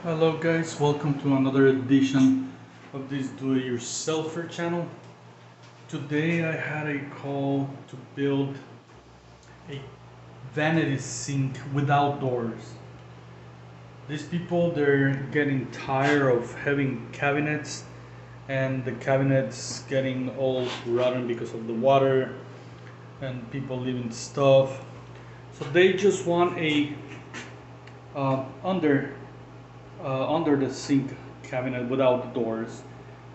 Hello guys, welcome to another edition of this do-it-yourselfer channel. Today I had a call to build a vanity sink without doors. These people, they're getting tired of having cabinets and the cabinets getting all rotten because of the water and people leaving stuff. So they just want a under the sink cabinet without the doors,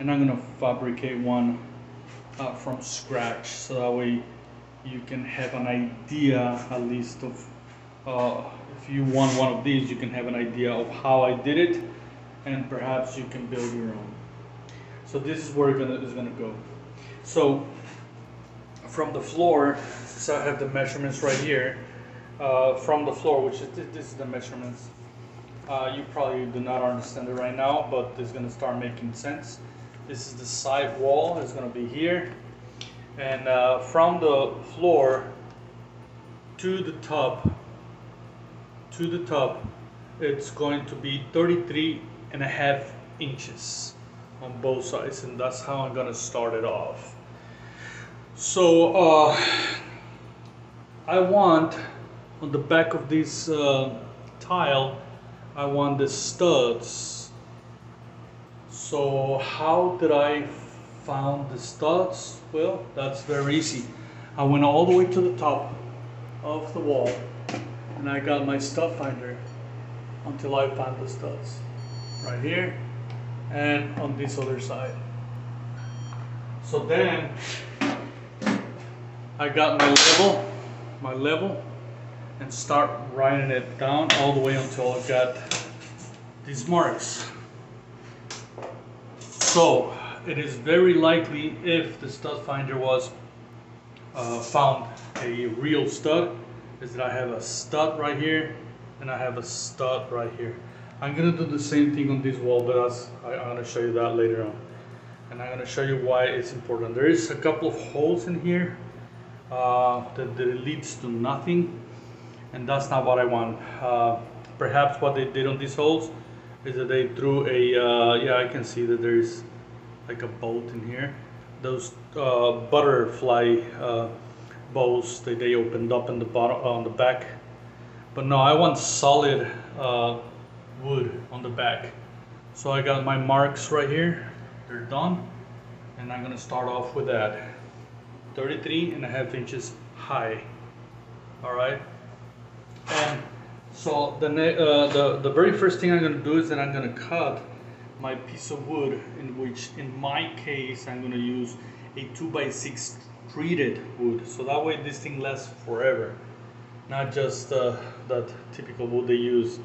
and I'm gonna fabricate one from scratch, so that way you can have an idea at least of if you want one of these, you can have an idea of how I did it, and perhaps you can build your own. So this is where it's gonna go. So from the floor, so I have the measurements right here. From the floor, which is this is the measurements. You probably do not understand it right now, but it's going to start making sense. This is the side wall. It's going to be here, and from the floor to the top, it's going to be 33.5 inches on both sides, and that's how I'm going to start it off. So I want on the back of this tile, I want the studs. So how did I found the studs? Well, that's very easy. I went all the way to the top of the wall and I got my stud finder until I found the studs right here and on this other side. So then I got my level and start writing it down all the way until I've got these marks. So it is very likely, if the stud finder was found a real stud, is that I have a stud right here and I have a stud right here. I'm gonna do the same thing on this wall, but I'm gonna show you that later on, and I'm gonna show you why it's important. There is a couple of holes in here that leads to nothing, and that's not what I want. Perhaps what they did on these holes is that they threw a, yeah, I can see that there's like a bolt in here. Those butterfly bows that they opened up in the bottom, on the back. But no, I want solid wood on the back. So I got my marks right here. They're done. And I'm gonna start off with that. 33.5 inches high. All right. And so the very first thing I'm going to do is that I'm going to cut my piece of wood, in which in my case I'm going to use a 2x6 treated wood, so that way this thing lasts forever, not just that typical wood they use.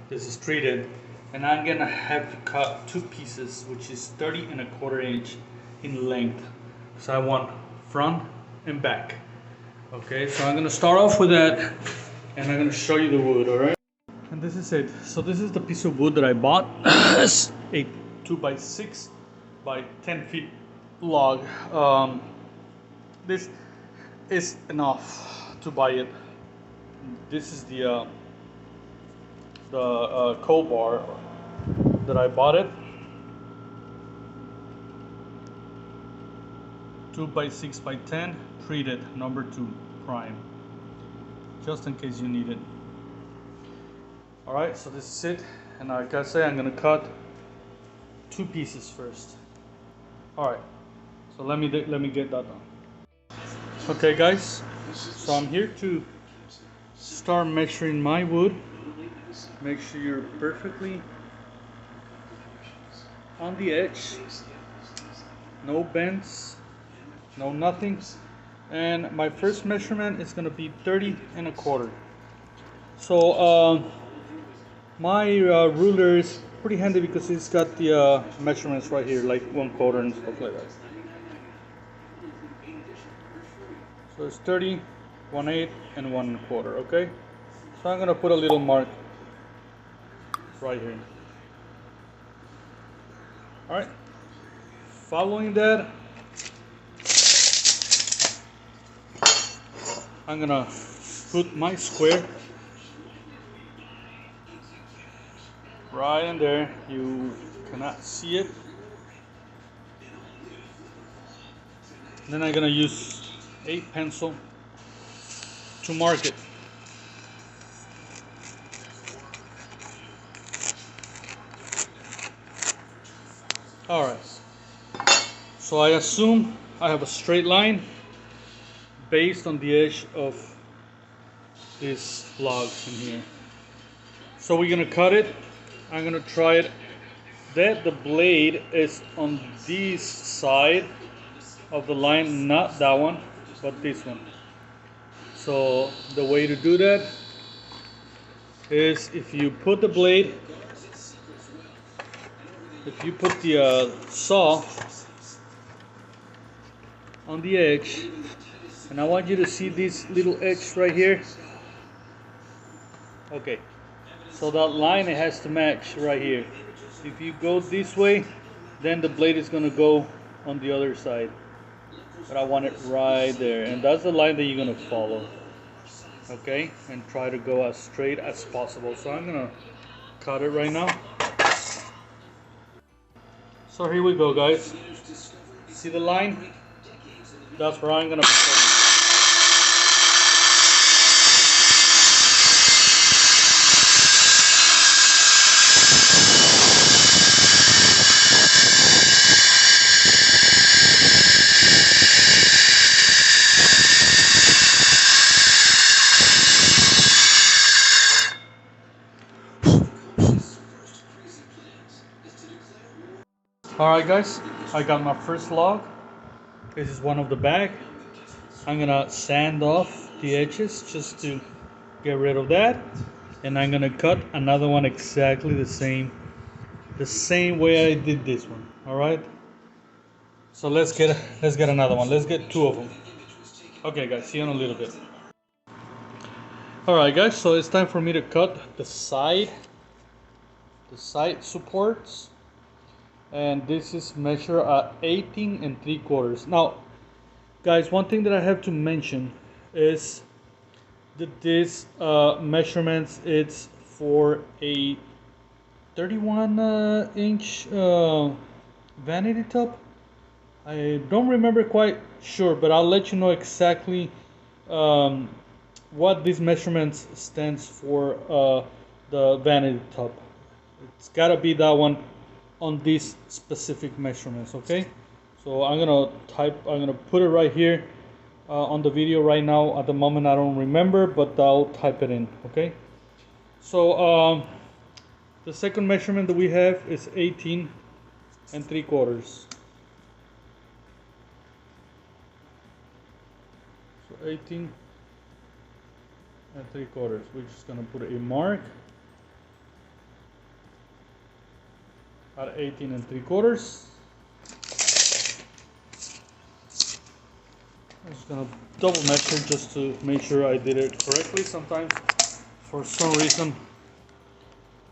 This is treated, and I'm going to have to cut two pieces, which is 30.25 inch in length, so I want front and back. Okay, so I'm going to start off with that, and I'm going to show you the wood, alright? And this is it. So this is the piece of wood that I bought. It's a 2x6 by 10 feet log. This is enough to buy it. This is the coal bar that I bought it. 2x6 by 10, treated, number 2, prime. Just in case you need it. Alright, so this is it, and like I say, I'm gonna cut two pieces first. Alright, so let me get that done. Okay guys, so I'm here to start measuring my wood. Make sure you're perfectly on the edge, no bends, no nothing. And my first measurement is going to be 30.25. So my ruler is pretty handy because it's got the measurements right here, like 1/4 and stuff like that. So it's 30, 1/8, and 1/4. Okay. So I'm going to put a little mark right here. All right. Following that, I'm gonna put my square right in there. You cannot see it. Then I'm gonna use a pencil to mark it. Alright, so I assume I have a straight line based on the edge of this log in here. So we're gonna cut it. I'm gonna try it that the blade is on this side of the line, not that one, but this one. So the way to do that is if you put the blade, if you put the saw on the edge, and I want you to see this little edge right here. Okay, so that line, it has to match right here. If you go this way, then the blade is going to go on the other side. But I want it right there, and that's the line that you're going to follow. Okay, and try to go as straight as possible. So I'm going to cut it right now. So here we go, guys. See the line? That's where I'm going to put. Alright guys, I got my first log. This is one of the back. I'm gonna sand off the edges just to get rid of that. And I'm gonna cut another one exactly the same way I did this one. Alright? So let's get another one. Let's get two of them. Okay guys, see you in a little bit. Alright guys, so it's time for me to cut the side supports. And this is measure at 18 3/4. Now guys, one thing that I have to mention is that this measurements, it's for a 31 inch vanity top. I don't remember quite sure, but I'll let you know exactly what these measurements stands for. The vanity top, it's gotta be that one on these specific measurements. Okay, so I'm gonna put it right here on the video right now. At the moment I don't remember, but I'll type it in. Okay, so the second measurement that we have is 18 3/4. So 18 3/4. We're just gonna put a mark at 18 3/4. I'm just gonna double measure just to make sure I did it correctly. Sometimes for some reason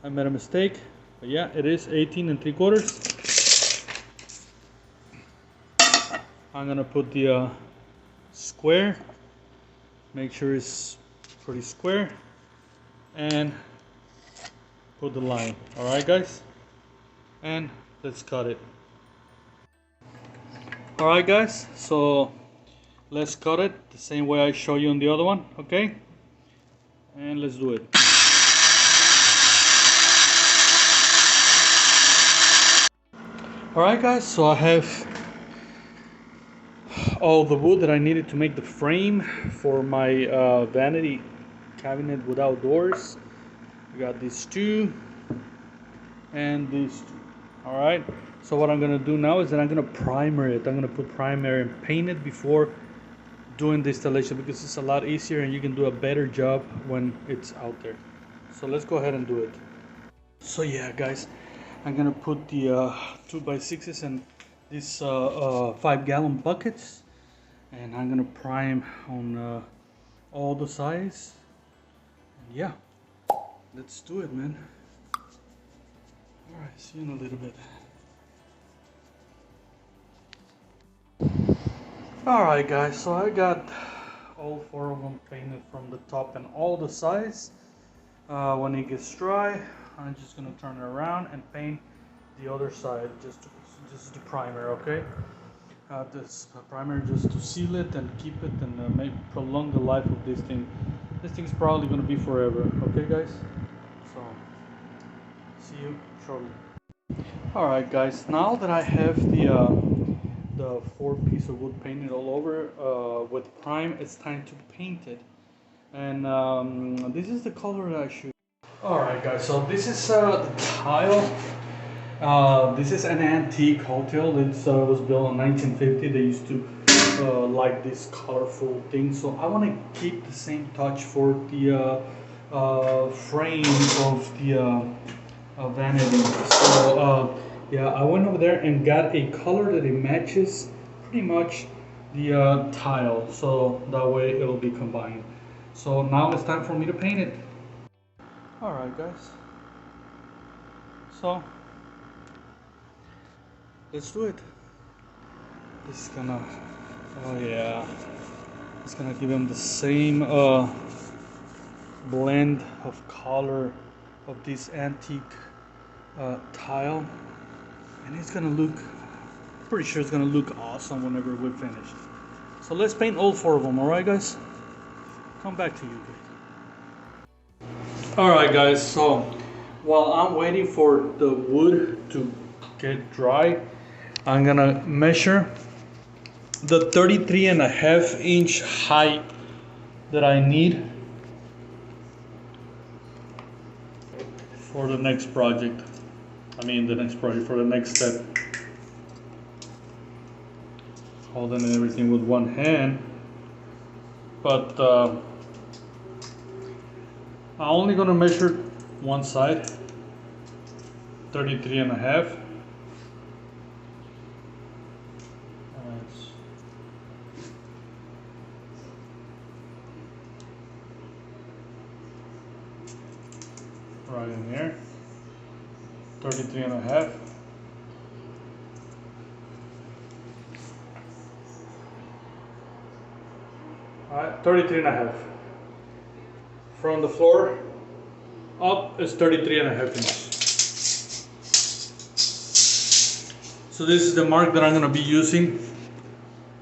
I made a mistake, but yeah, it is 18 3/4. I'm gonna put the square, make sure it's pretty square, and put the line. Alright guys, and let's cut it. Alright guys, so let's cut it the same way I show you on the other one. Okay, and let's do it. Alright guys, so I have all the wood that I needed to make the frame for my vanity cabinet without doors. I got these two and these two. Alright, so what I'm gonna do now is that I'm gonna primer it. I'm gonna put primer and paint it before doing the installation, because it's a lot easier and you can do a better job when it's out there. So let's go ahead and do it. So yeah guys, I'm gonna put the 2x6s and these 5-gallon buckets, and I'm gonna prime on all the sides. And yeah, let's do it, man. Alright, see you in a little bit. Alright guys, so I got all 4 of them painted from the top and all the sides. When it gets dry, I'm just gonna turn it around and paint the other side. Just the primer, okay? This primer just to seal it and keep it and maybe prolong the life of this thing. This thing's probably gonna be forever, okay, guys? So, see you shortly. All right, guys. Now that I have the 4 piece of wood painted all over with prime, it's time to paint it. And this is the color that I should. Alright guys, so this is the tile. This is an antique hotel. It was built in 1950. They used to like this colorful thing. So I want to keep the same touch for the frame of the Vanity. So yeah, I went over there and got a color that it matches pretty much the tile. So that way it'll be combined. So now it's time for me to paint it. Alright guys, so let's do it. This is gonna, oh yeah, it's gonna give him the same blend of color of this antique tile, and it's gonna look, pretty sure it's gonna look awesome whenever we're finished. So let's paint all 4 of them, alright guys? Come back to you guys. Alright guys, so while I'm waiting for the wood to get dry, I'm gonna measure the 33.5 inch height that I need for the next project. For the next step. Holding everything with one hand, but I'm only gonna measure one side, 33.5. Right in here, 33.5. Alright, 33.5. From the floor up is 33.5 inches. So this is the mark that I'm going to be using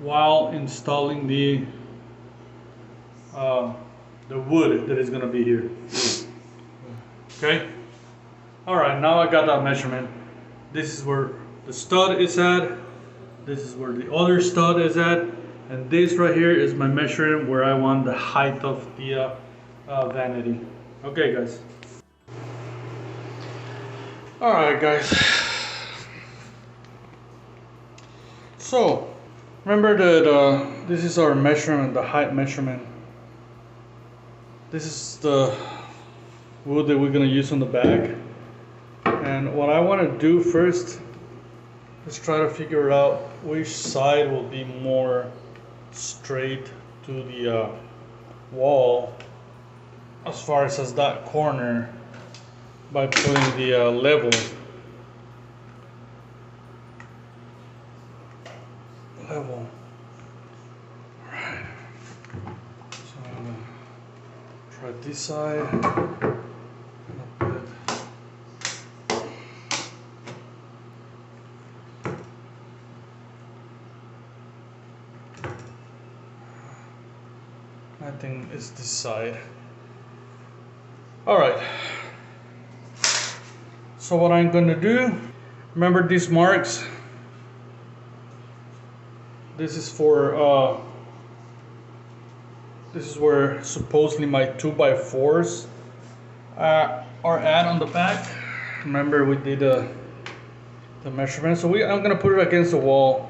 while installing the wood that is going to be here. Okay. All right. Now I got that measurement. This is where the stud is at. This is where the other stud is at, and this right here is my measuring where I want the height of the vanity. Okay, guys. All right, guys. So remember that this is our measurement, the height measurement. This is the wood that we're gonna use on the back. And what I want to do first is try to figure out which side will be more straight to the wall as far as that corner by putting the level. Alright. So I'm gonna try this side. I think it's this side. Alright. So what I'm gonna do, remember these marks? This is for this is where supposedly my 2x4s are at on the back. Remember we did the measurement. So I'm gonna put it against the wall,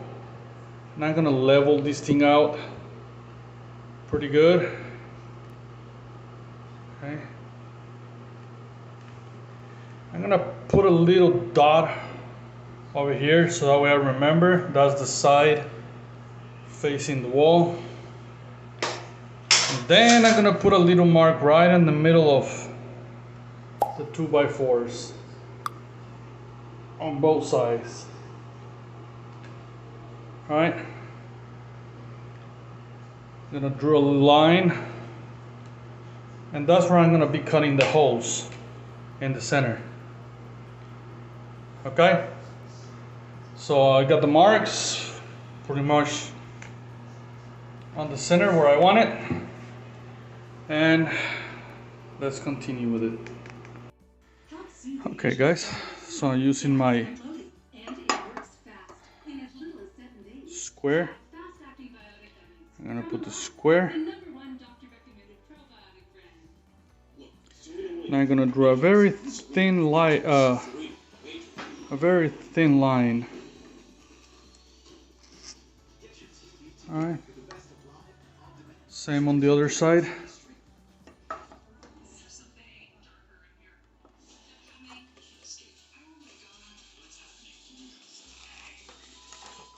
and I'm gonna level this thing out pretty good. Okay. I'm gonna put a little dot over here so that way I remember that's the side facing the wall. And then I'm gonna put a little mark right in the middle of the 2x4s on both sides. Alright. I'm gonna draw a line And that's where I'm going to be cutting the holes in the center. Okay, so I got the marks pretty much on the center where I want it, and let's continue with it. Okay guys, so I'm using my square. I'm gonna put the square. And I'm gonna draw a very thin line. All right. Same on the other side.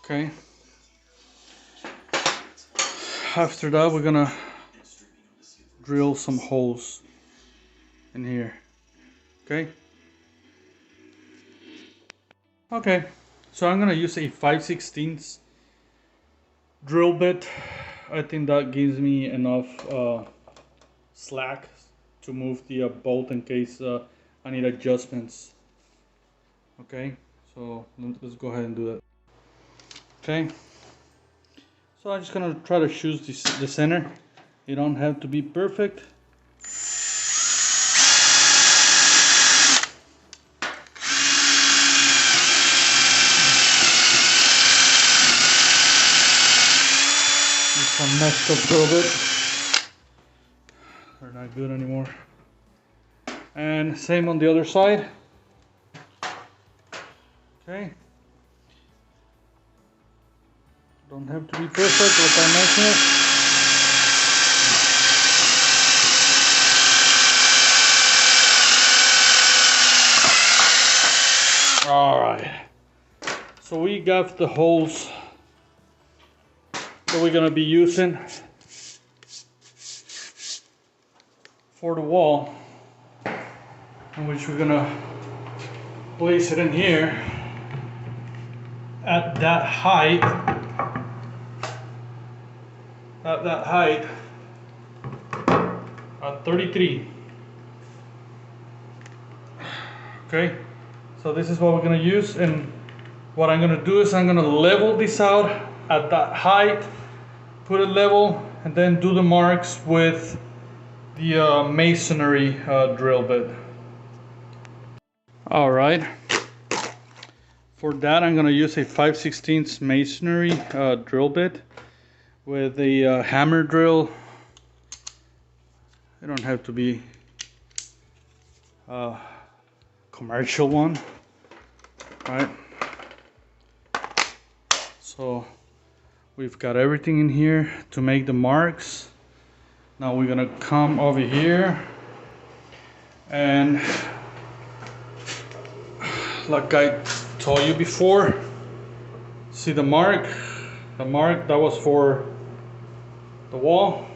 Okay. After that, we're gonna drill some holes in here. Okay. Okay. So I'm gonna use a 5/16 drill bit. I think that gives me enough slack to move the bolt in case I need adjustments. Okay. So let's go ahead and do that. Okay. So I'm just gonna try to choose the center. You don't have to be perfect. This one messed up a little bit. They're not good anymore. And same on the other side. Okay. Don't have to be perfect, like I mentioned. Alright. So we got the holes that we're gonna be using for the wall, in which we're gonna place it in here at that height. At 33. Okay, so this is what we're gonna use, and what I'm gonna do is I'm gonna level this out at that height, put it level, and then do the marks with the masonry drill bit. All right. For that, I'm gonna use a 5/16 masonry drill bit with a hammer drill. It don't have to be a commercial one, right? So we've got everything in here to make the marks. Now we're gonna come over here, and like I told you before, see the mark? The mark that was for the wall.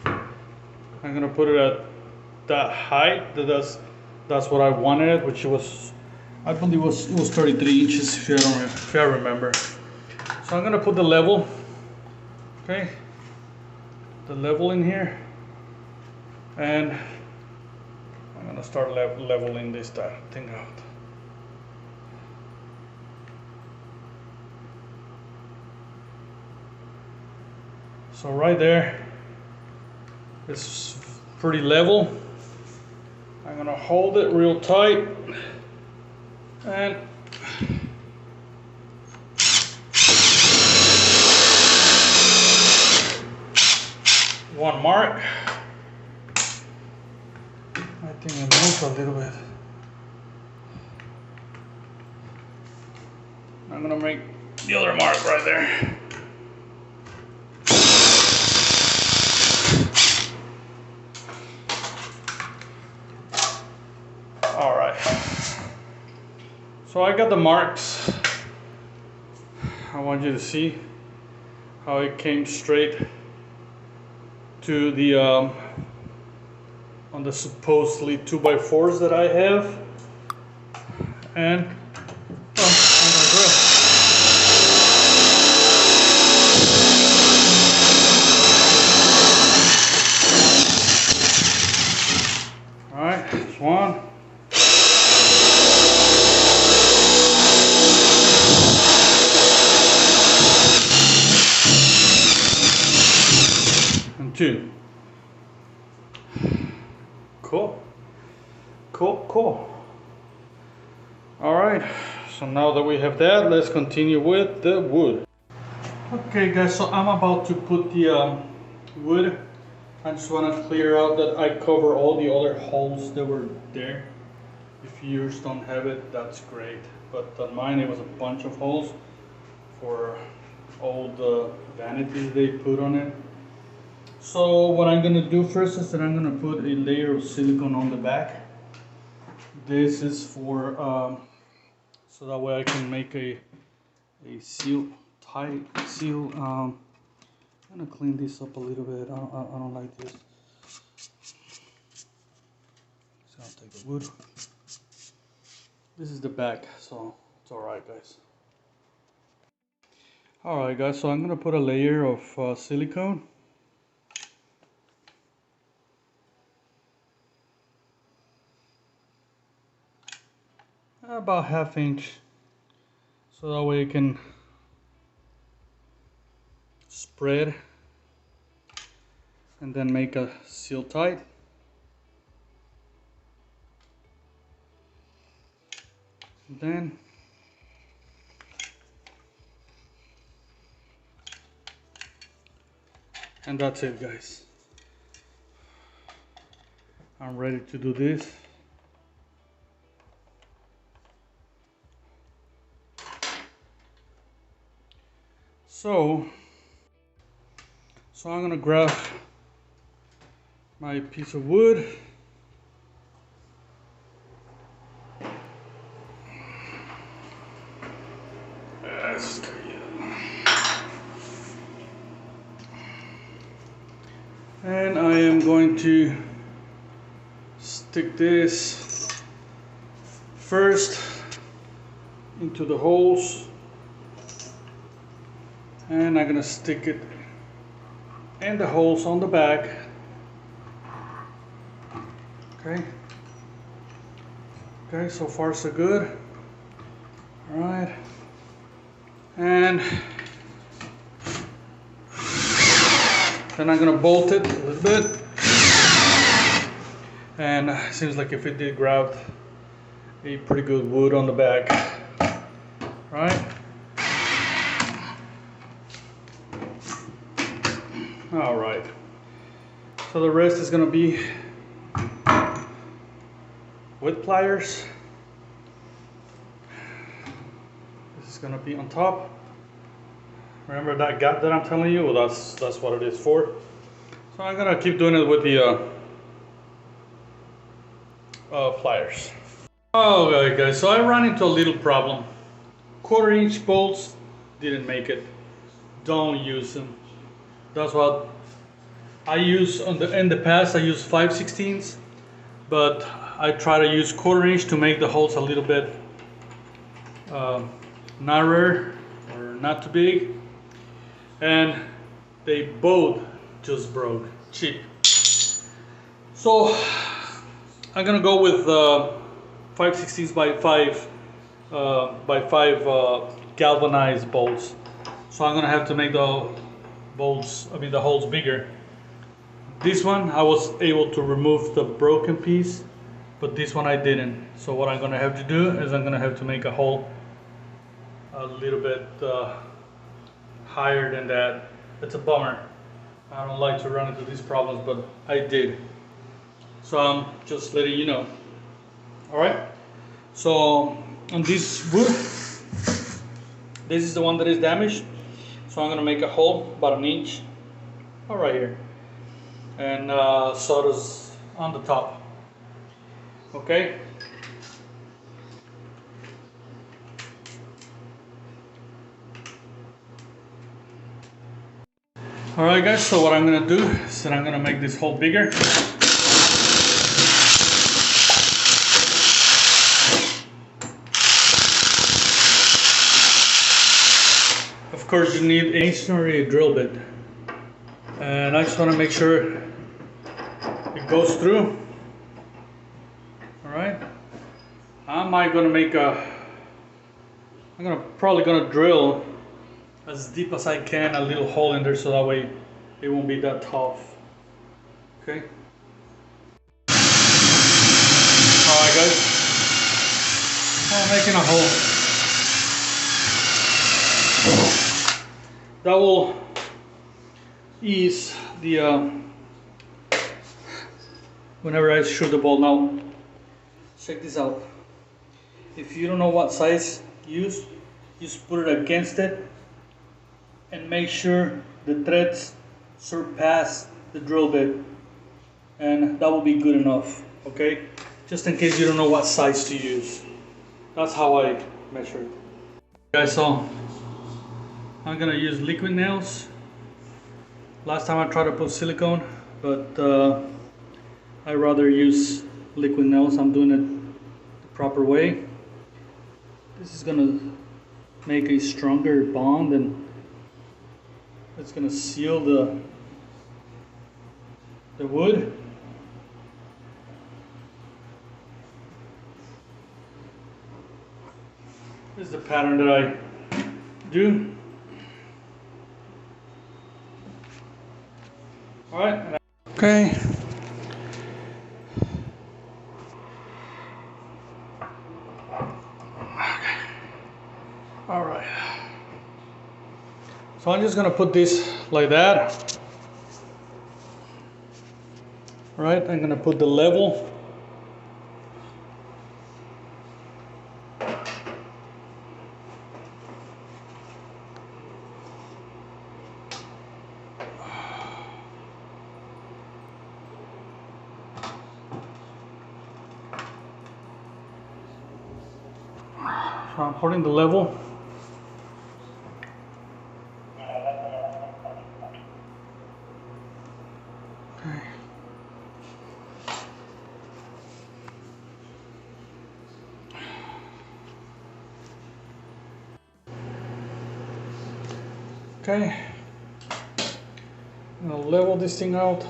I'm gonna put it at that height. That's what I wanted it, which was, I believe it was 33 inches if I remember. So I'm gonna put the level. Okay, the level in here, and I'm gonna start leveling this thing out. So right there, it's pretty level. I'm gonna hold it real tight, and one mark. I think I moved a little bit. I'm gonna make the other mark right there. All right. So I got the marks. I want you to see how it came straight to the on the supposedly 2x4s that I have, and I'm gonna drill. 2. Cool. All right, so now that we have that, let's continue with the wood. Okay guys, so I'm about to put the wood. I just want to clear out that I cover all the other holes that were there. If yours don't have it, that's great. But on mine, it was a bunch of holes for all the vanities they put on it. So what I'm gonna do first is that I'm gonna put a layer of silicone on the back. This is for so that way I can make a tight seal. I'm gonna clean this up a little bit. I don't like this. So I'll take the wood. This is the back, so it's all right, guys. All right, guys. So I'm gonna put a layer of silicone. About 1/2 inch, so that way you can spread and then make a seal tight. And that's it, guys. I'm ready to do this. So I'm gonna grab my piece of wood. And I am going to stick this first into the holes. And I'm gonna stick it in the holes on the back. Okay, so far so good. All right, and then I'm gonna bolt it a little bit. And it seems like if it did grab a pretty good wood on the back, right? All right, so the rest is gonna be with pliers. This is gonna be on top. Remember that gap that I'm telling you? Well, that's what it is for. So I'm gonna keep doing it with the pliers. Okay guys, so I ran into a little problem. 1/4 inch bolts didn't make it. Don't use them. That's what I use in the past. I use 5/16, but I try to use 1/4 inch to make the holes a little bit narrower or not too big, and they both just broke. Cheap. So I'm gonna go with 5/16 by 5 galvanized bolts. So I'm gonna have to make the holes bigger. This one I was able to remove the broken piece, but this one I didn't. So what I'm gonna have to do is I'm gonna have to make a hole a little bit higher than that. It's a bummer. I don't like to run into these problems, but I did. So I'm just letting you know. All right. So on this wood, this is the one that is damaged. So I'm gonna make a hole about 1 inch, right here, and sawdust on the top. Okay. All right, guys. So what I'm gonna do is that I'm gonna make this hole bigger. Of course, you need a masonry drill bit, and I just want to make sure it goes through. All right. I'm probably gonna drill as deep as I can a little hole in there, so that way it won't be that tough. Okay. Alright guys, I'm making a hole. That will ease the whenever I shoot the ball. Now check this out. If you don't know what size use, just put it against it and make sure the threads surpass the drill bit, and that will be good enough. Okay, just in case you don't know what size to use. That's how I measure it. Guys, so I'm gonna use liquid nails. Last time I tried to put silicone, but I rather use liquid nails. I'm doing it the proper way. This is gonna make a stronger bond, and it's gonna seal the wood. This is the pattern that I do. All right. Okay. All right. So I'm just gonna put this like that. All right. I'm gonna put the level. So I'm putting the level. Okay. Okay. I'm gonna level this thing out.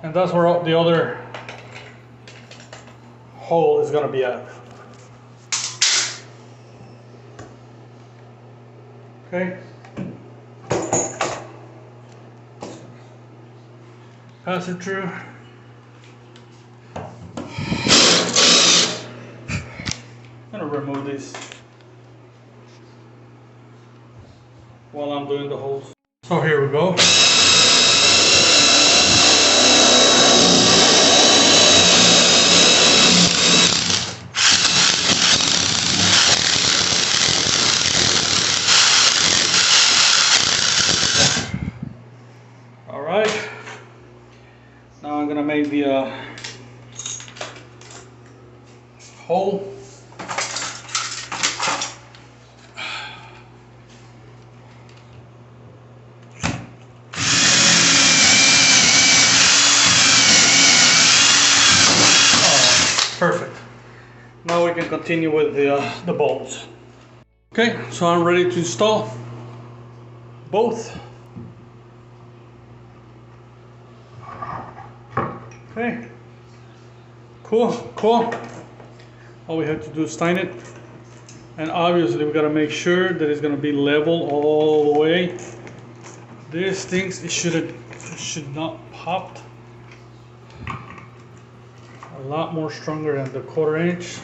And that's where the other hole is gonna be at. Okay. Pass it through. I'm gonna remove this while I'm doing the holes. So here we go. Now I'm gonna make the hole. Perfect. Now we can continue with the bolts. Okay, so I'm ready to install both. Okay, cool. All we have to do is tighten it, and obviously we gotta make sure that it's gonna be level all the way. These things, it should not pop. A lot more stronger than the 1/4 inch.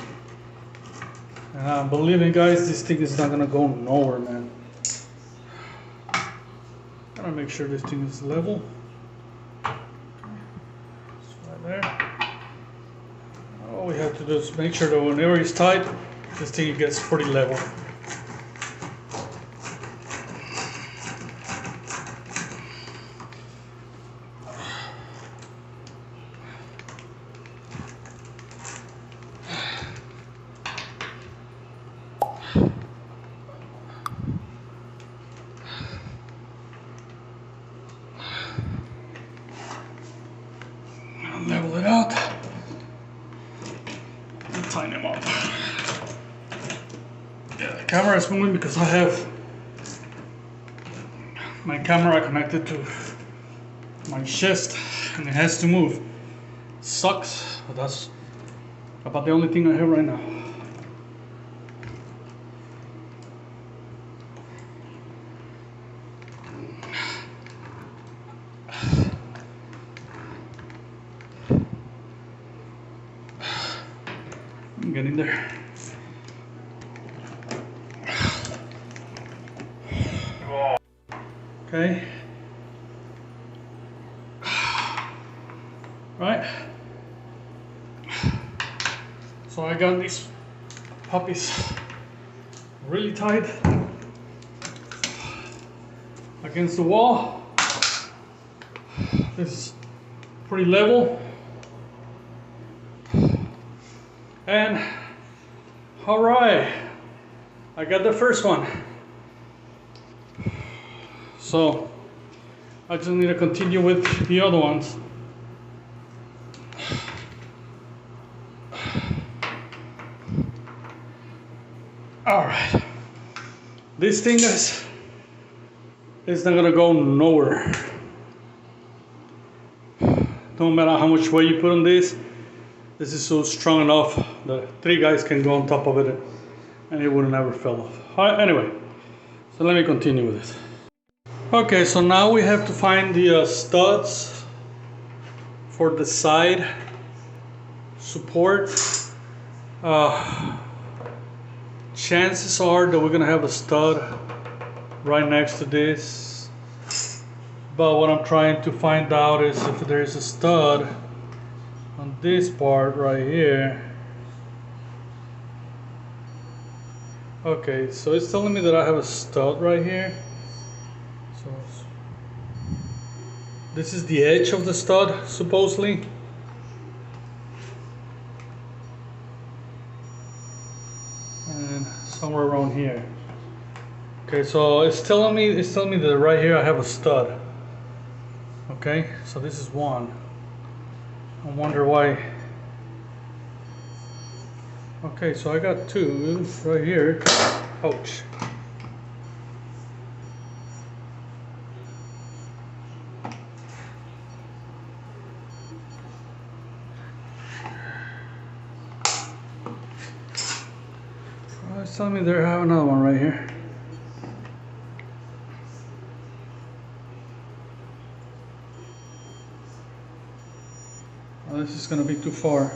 And believe me, guys, this thing is not gonna go nowhere, man. Gotta make sure this thing is level. There. All we have to do is make sure that whenever it's tight, this thing gets pretty level. Level it out and tighten them up. Yeah, the camera is moving because I have my camera connected to my chest and it has to move. Sucks, but that's about the only thing I have right now. I'm getting there. Okay. Right. So I got these puppies really tight against the wall. This is pretty level. And all right, I got the first one. So I just need to continue with the other ones. All right, this thing is not gonna go nowhere. No matter how much weight you put on this is so strong enough that 3 guys can go on top of it and it would never fall off. All right, anyway, so let me continue with it. Okay, so now we have to find the studs for the side support. Chances are that we're gonna have a stud right next to this, but what I'm trying to find out is if there's a stud on this part right here. Okay, so it's telling me that I have a stud right here. So this is the edge of the stud, supposedly. And somewhere around here. Okay, so it's telling me that right here I have a stud. Okay, so this is one. I wonder why. Okay, so I got 2 right here. Ouch. It's telling me there I have another one right here. Oh, this is going to be too far.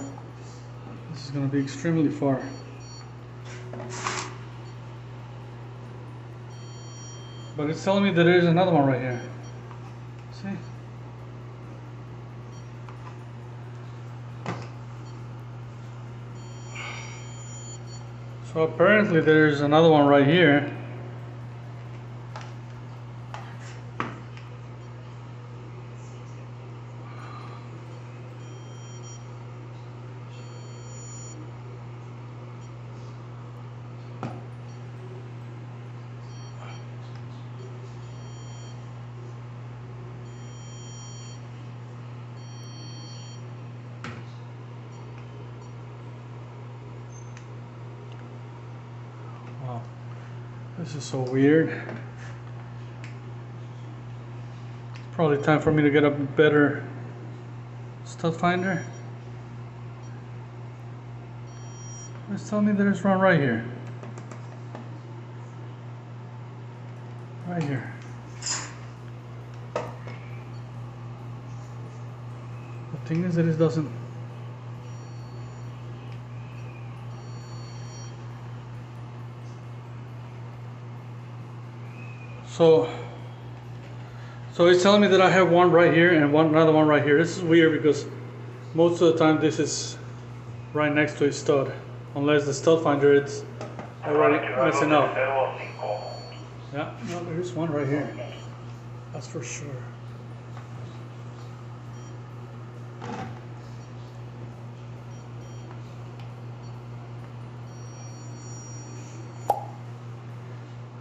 This is going to be extremely far. But it's telling me that there's another one right here. See? So apparently there's another one right here. Wow, this is so weird. It's probably time for me to get a better stud finder. It's telling me there's one right here. Right here. The thing is that it doesn't. So it's telling me that I have one right here and another one right here. This is weird because most of the time this is right next to a stud, unless the stud finder it's already messing up. Yeah, no, there's one right here. That's for sure.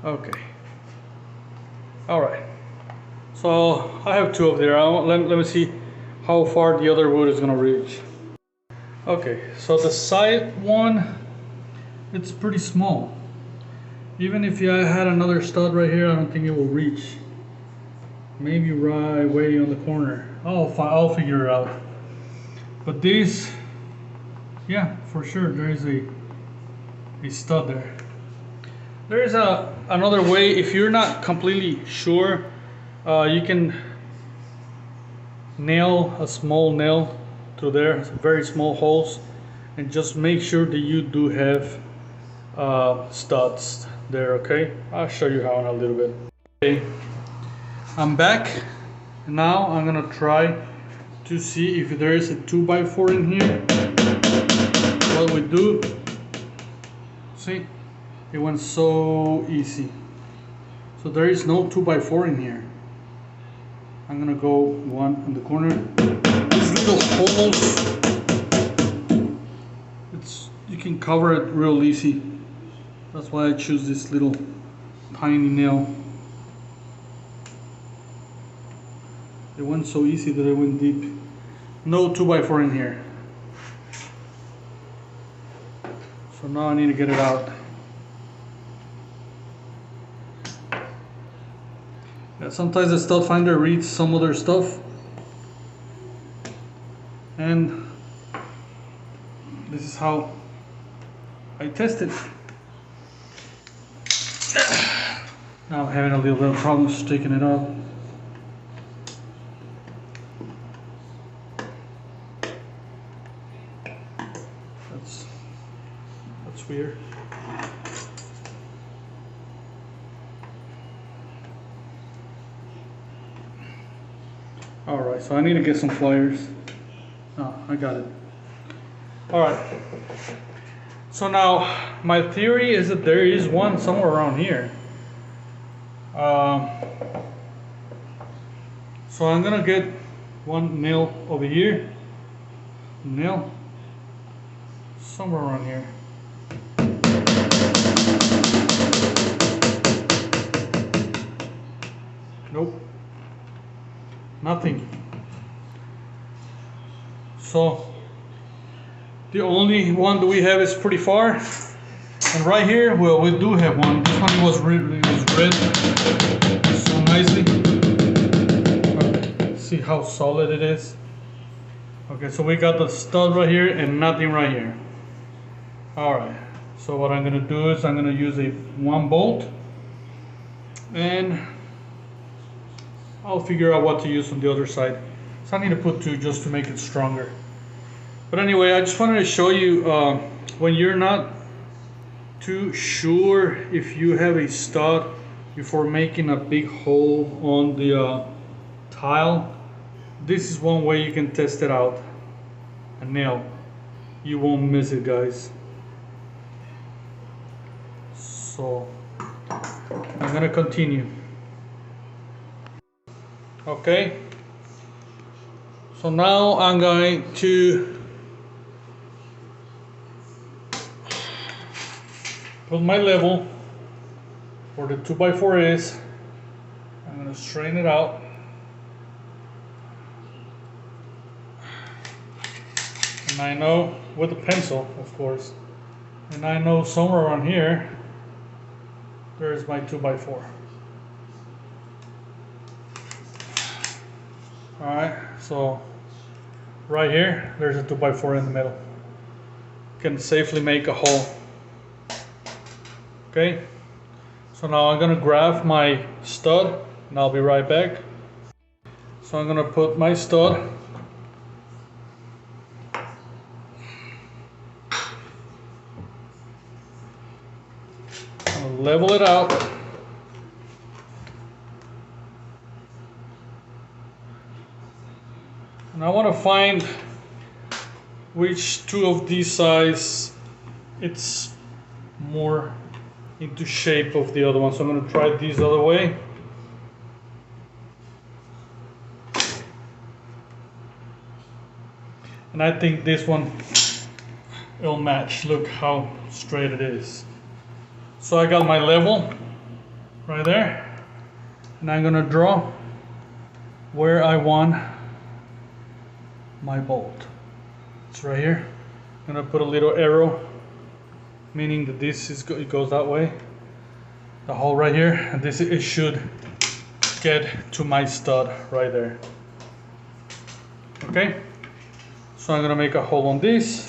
Okay. All right. So I have 2 up there. Let me see how far the other wood is gonna reach. Okay, so the side one, it's pretty small. Even if I had another stud right here, I don't think it will reach. Maybe right way on the corner. I'll figure it out. But this Yeah, for sure there is a stud there. There is another way. If you're not completely sure, you can nail a small nail through there, very small holes, and just make sure that you do have studs there. Okay, I'll show you how in a little bit. Okay, I'm back. Now I'm gonna try to see if there is a 2x4 in here. What we do, see, it went so easy. So there is no 2x4 in here. I'm gonna go one in the corner. These little holes, you can cover it real easy. That's why I choose this little tiny nail. It went so easy that it went deep. No 2x4 in here. So now I need to get it out. Yeah, sometimes the stud finder reads some other stuff, and this is how I test it. Now I'm having a little bit of problems taking it out. That's weird. Alright, so I need to get some pliers. Oh, I got it. Alright. So now, my theory is that there is one somewhere around here. So I'm gonna get one nail over here. Nail. Somewhere around here. Nope. Nothing. So the only one that we have is pretty far, and right here, well, we do have one. This one was red so nicely. Okay, see how solid it is. Okay, so we got the stud right here and nothing right here. All right. So what I'm gonna do is I'm gonna use a 1 bolt, and I'll figure out what to use on the other side. So I need to put 2 just to make it stronger. But anyway, I just wanted to show you when you're not too sure if you have a stud before making a big hole on the tile, this is one way you can test it out. A nail. You won't miss it, guys. So I'm gonna continue. Okay, so now I'm going to put my level where the 2x4 is. I'm going to straighten it out. And I know, with a pencil of course, and I know somewhere around here there's my 2x4. Alright, so right here there's a 2x4 in the middle. You can safely make a hole. Okay, so now I'm gonna grab my stud and I'll be right back. So I'm gonna put my stud level it out. And I want to find which 2 of these sides it's more into shape of the other one. So I'm going to try these other way. And I think this one will match. Look how straight it is. So I got my level right there, and I'm gonna draw where I want my bolt. It's right here. I'm gonna put a little arrow, meaning that this is it goes that way. The hole right here, and this it should get to my stud right there. Okay. So I'm gonna make a hole on this.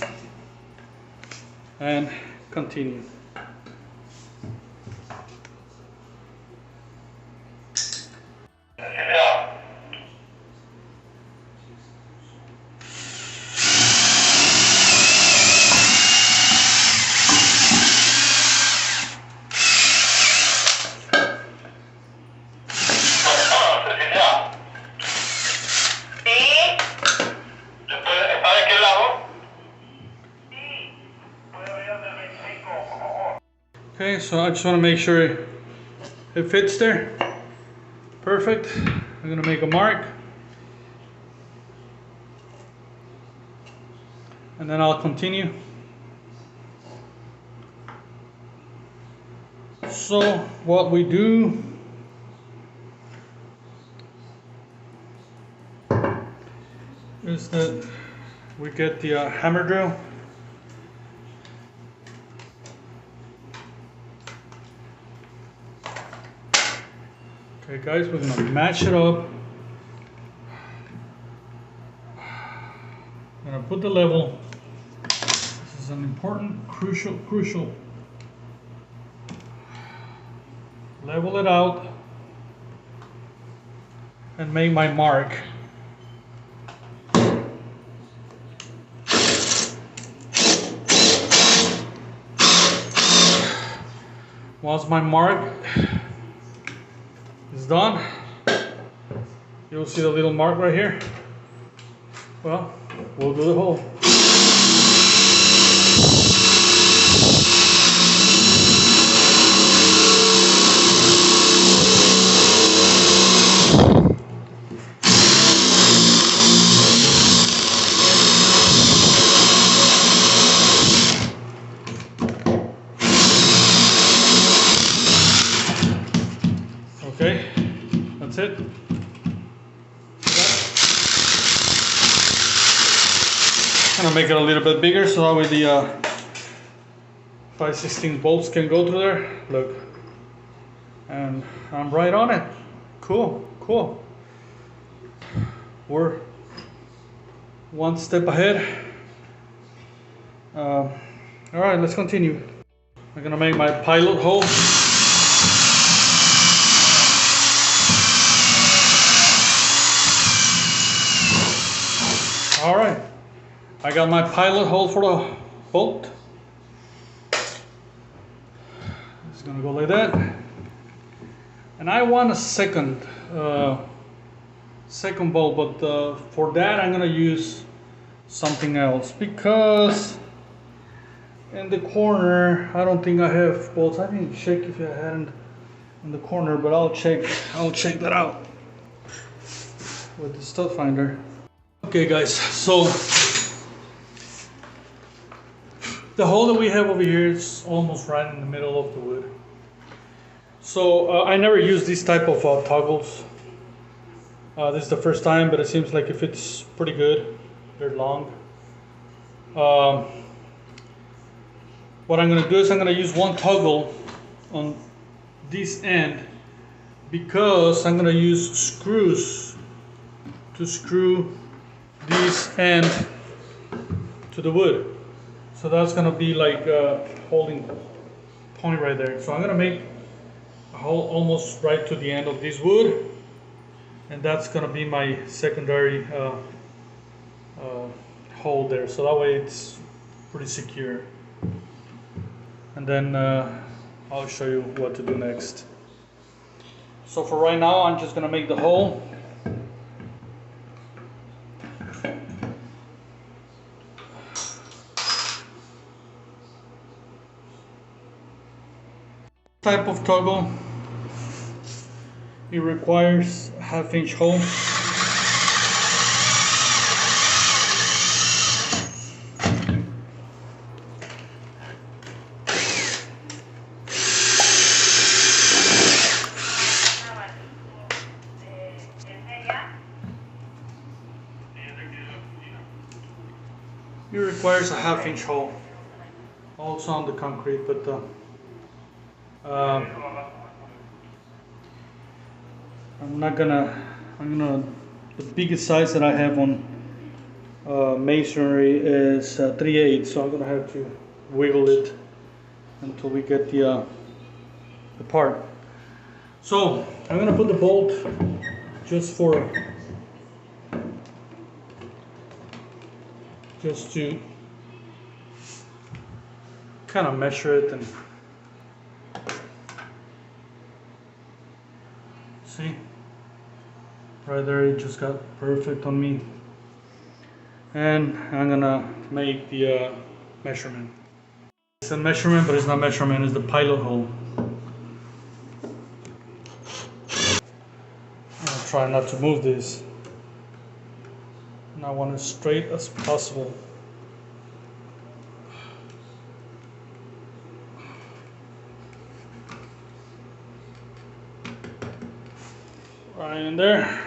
and continue. Okay, so I just want to make sure it fits there. Perfect. I'm going to make a mark. And then I'll continue. So what we do is that we get the hammer drill. Okay guys, we're gonna match it up. I'm gonna put the level. This is an important, crucial. Level it out and make my mark. Once my mark is done, you'll see the little mark right here. Well, we'll do the hole. Okay, that's it. I'm gonna make it a little bit bigger so that way the 5/16 bolts can go through there. Look, and I'm right on it. Cool. We're one step ahead. All right, let's continue. I'm gonna make my pilot hole. All right, I got my pilot hole for the bolt. It's gonna go like that. And I want a second bolt, but for that I'm gonna use something else because in the corner I don't think I have bolts. I didn't check if I had in the corner, but I'll check that out with the stud finder. Okay guys, so the hole that we have over here is almost right in the middle of the wood. So I never use this type of toggles. This is the first time, but it seems like it fits pretty good. They're long. What I'm going to do is I'm going to use one toggle on this end because I'm going to use screws to screw this end to the wood. So that's going to be like a holding point right there. So I'm going to make a hole almost right to the end of this wood, and that's going to be my secondary hole there. So that way it's pretty secure. And then I'll show you what to do next. So for right now, I'm just going to make the hole. Type of toggle, it requires a 1/2-inch hole. It requires a 1/2-inch hole, also on the concrete, but the biggest size that I have on masonry is 3/8, so I'm gonna have to wiggle it until we get the part. So I'm gonna put the bolt just to kind of measure it and see. Right there, it just got perfect on me. And I'm gonna make the measurement. It's a measurement, but it's not measurement, it's the pilot hole. I'll try not to move this. And I want it straight as possible. Right in there.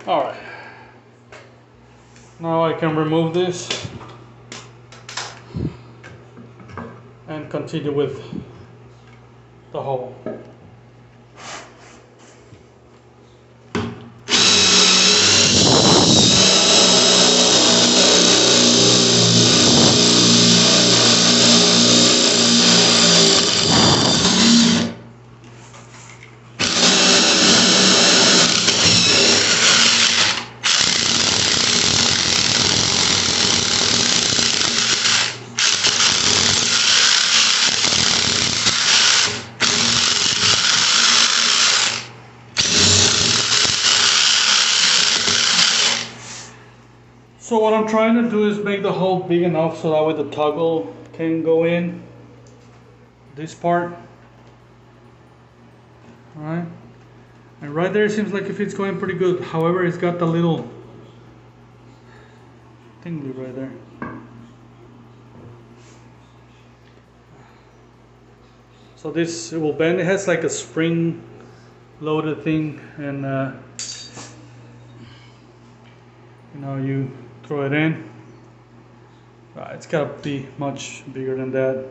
Alright. Now I can remove this and continue with the hole. So what I'm trying to do is make the hole big enough so that way the toggle can go in this part. Alright, and right there it seems like if it's going pretty good. However, it's got the little thingy right there. So this, it will bend. It has like a spring loaded thing, and you know, you throw it in. It's got to be much bigger than that.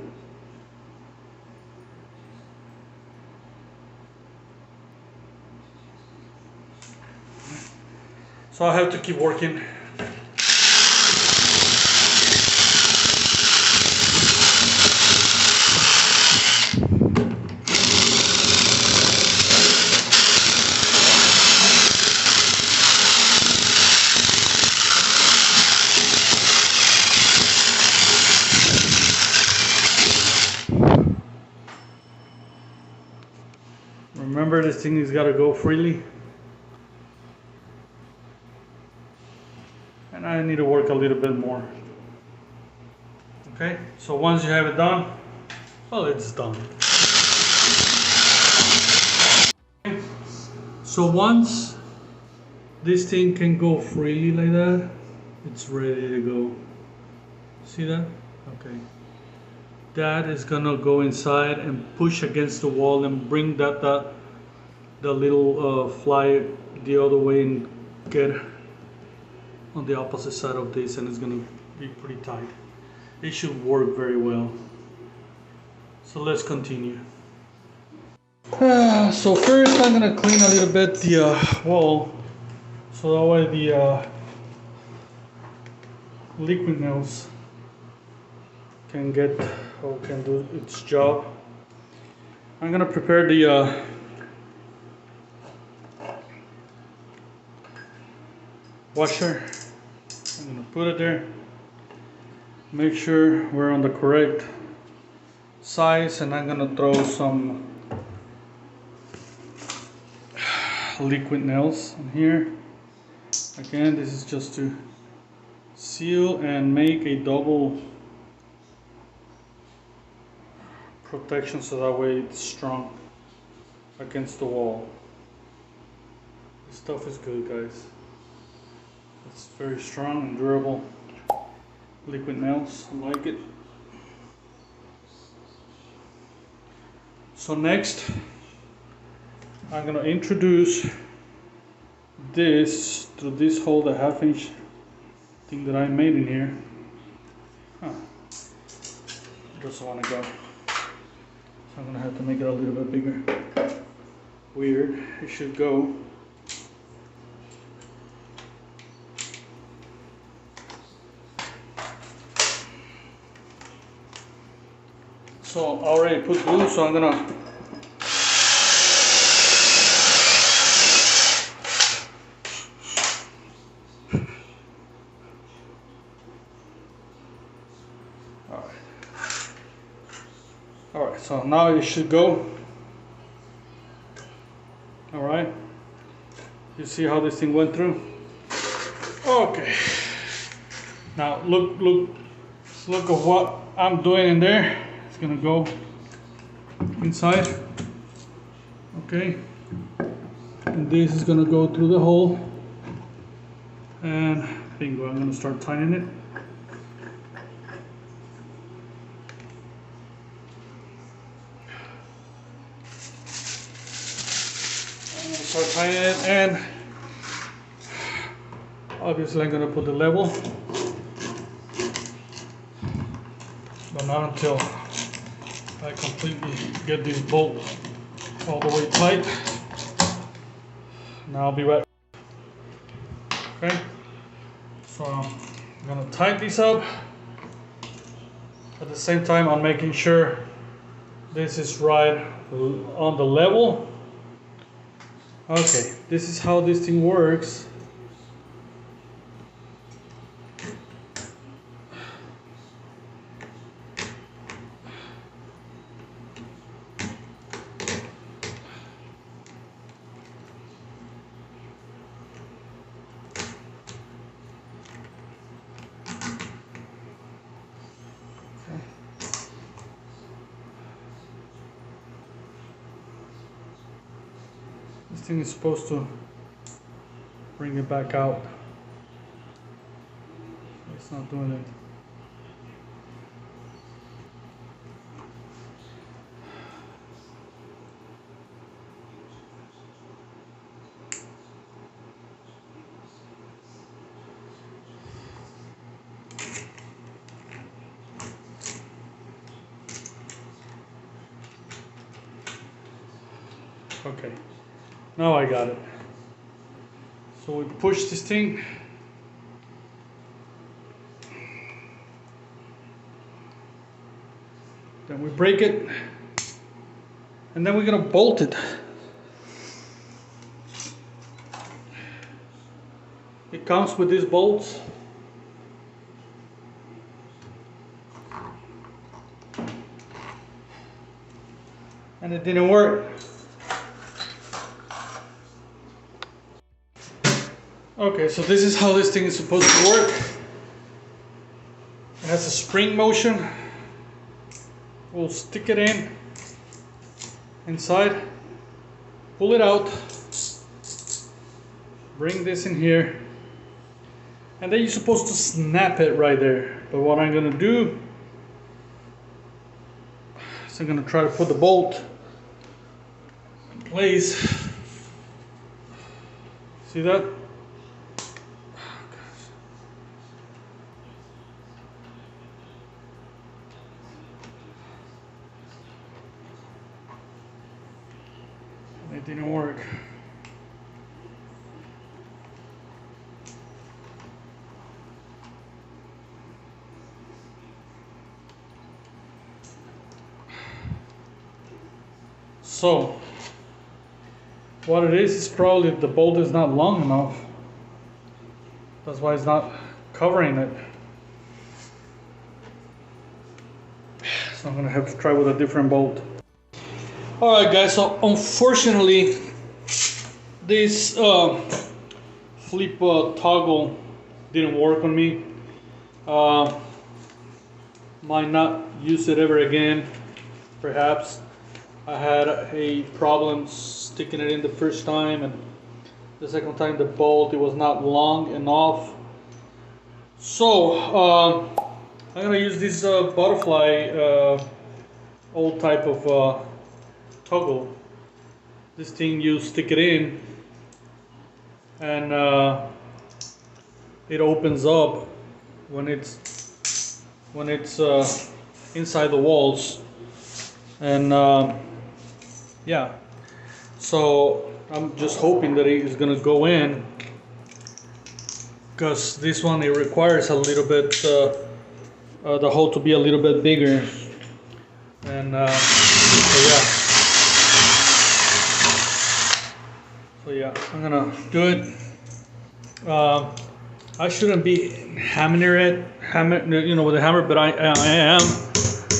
So I have to keep working. Remember, this thing has got to go freely. And I need to work a little bit more. Okay, so once you have it done, well, it's done. So once this thing can go freely like that, it's ready to go. See that? Okay. That is gonna go inside and push against the wall and bring the little fly the other way and get on the opposite side of this, and it's gonna be pretty tight. It should work very well. So let's continue. So first I'm gonna clean a little bit the wall, so that way the liquid nails can do its job. I'm gonna prepare the washer. I'm gonna put it there. Make sure we're on the correct size, and I'm gonna throw some liquid nails in here. Again, this is just to seal and make a double protection, so that way it's strong against the wall. This stuff is good, guys. It's very strong and durable. Liquid nails, I like it. So next, I'm gonna introduce this through this hole, the 1/2 inch thing that I made in here. It doesn't want to go. So I'm gonna have to make it a little bit bigger. Weird, it should go. So I already put glue, so I'm gonna Alright, so now it should go. Alright. You see how this thing went through? Okay. Now look at what I'm doing in there. It's gonna go inside. Okay. And this is gonna go through the hole. And bingo, I'm gonna start tightening it. Start tightening it, and obviously I'm going to put the level, but not until I completely get this bolt all the way tight. Now I'll be right. Okay, so I'm going to tighten this up. At the same time, I'm making sure this is right on the level. Okay, this is how this thing works. This thing is supposed to bring it back out. It's not doing it. Okay. Now I got it. So we push this thing. Then we break it. And then we're gonna bolt it. It comes with these bolts. And it didn't work. Okay, so this is how this thing is supposed to work. It has a spring motion. We'll stick it in inside, pull it out, bring this in here, and then you're supposed to snap it right there. But what I'm gonna do is I'm gonna try to put the bolt in place. See that? It didn't work. So what it is probably the bolt is not long enough. That's why it's not covering it. So I'm gonna have to try with a different bolt. Alright guys, so unfortunately this flip toggle didn't work on me. Might not use it ever again, perhaps. I had a problem sticking it in the first time, and the second time the bolt, it was not long enough. So I'm gonna use this butterfly old type of toggle. This thing, you stick it in and it opens up when it's inside the walls, and yeah, so I'm just hoping that it is gonna go in, because this one, it requires a little bit the hole to be a little bit bigger, and And so yeah, I'm gonna do it. I shouldn't be hammering it, with a hammer, but I am,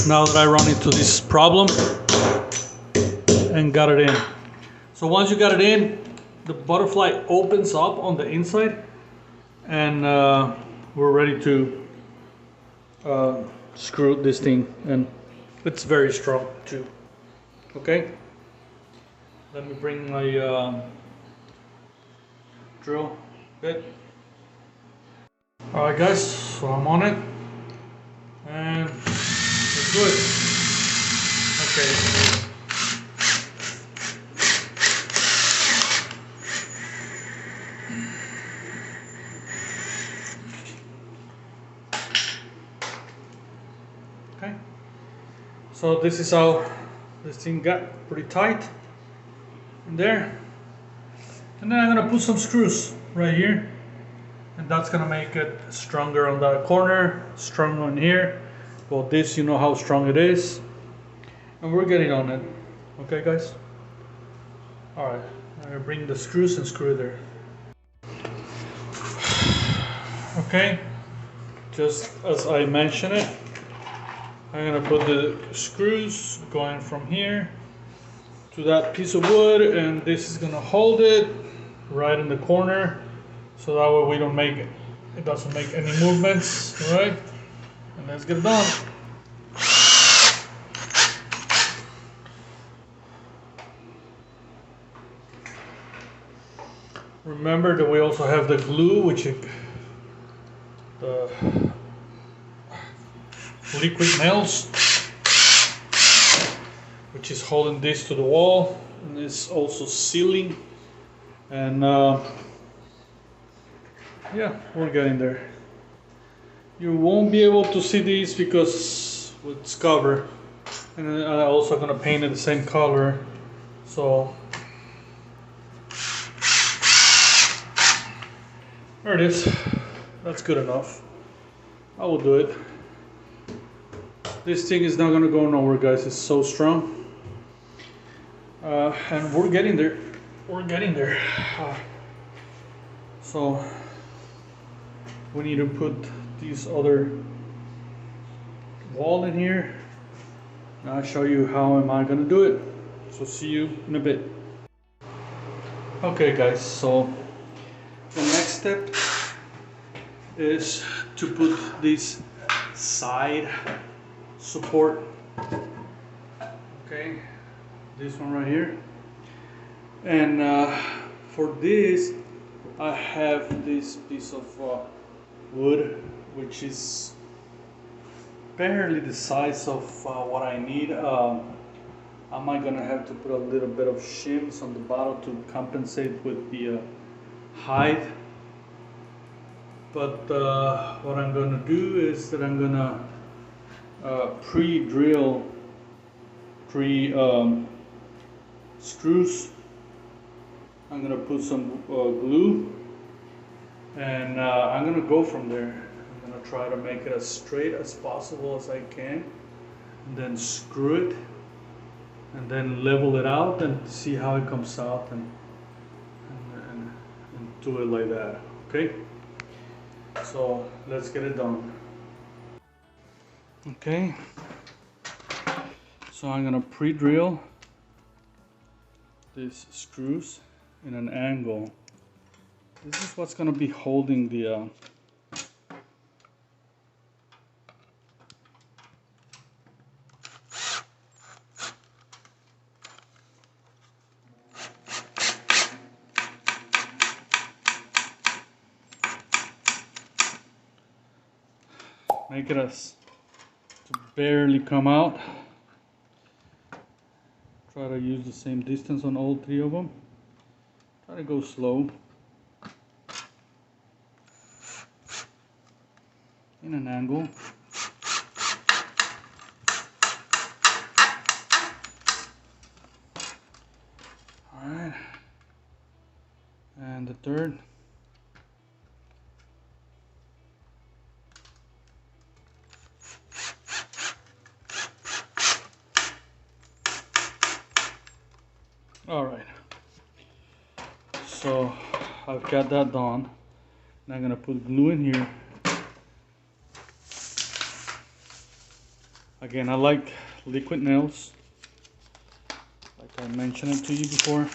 now that I run into this problem and got it in. So once you got it in, the butterfly opens up on the inside, and we're ready to screw this thing, and it's very strong too. Okay, let me bring my drill bit. Alright guys, so I'm on it, and let's do it. Okay. Okay, so this is how this thing got pretty tight in there, and then I'm gonna put some screws right here, and that's gonna make it stronger on that corner, strong on here. Well, this, you know how strong it is, and we're getting on it. Okay guys, all right, I'm gonna bring the screws and screw there. Okay, just as I mentioned it, I'm gonna put the screws going from here to that piece of wood, and this is gonna hold it right in the corner, so that way we don't make it doesn't make any movements. All right, and let's get it done. Remember that we also have the glue, which is the liquid nails, which is holding this to the wall, and is also sealing. And yeah, we're getting there. You won't be able to see these because it's covered, and I'm also gonna paint it the same color. So there it is. That's good enough. I will do it. This thing is not gonna go nowhere, guys. It's so strong, and we're getting there. We're getting there. So we need to put this other wall in here. And I'll show you how am I gonna do it. So see you in a bit. Okay, guys. So the next step is to put this side support. Okay, this one right here. And for this, I have this piece of wood, which is barely the size of what I need. I might gonna have to put a little bit of shims on the bottom to compensate with the height. But what I'm gonna do is that I'm gonna pre-drill 3 screws. I'm gonna put some glue, and I'm gonna go from there. I'm gonna try to make it as straight as possible as I can, and then screw it, and then level it out and see how it comes out, and do it like that. Okay, so let's get it done. Okay, so I'm gonna pre-drill these screws in an angle. This is what's gonna be holding the make it as to barely come out. Try to use the same distance on all 3 of them. Try to go slow. In an angle. Alright. And the third. So I've got that done. Now I'm gonna put glue in here. Again, I like liquid nails, like I mentioned it to you before.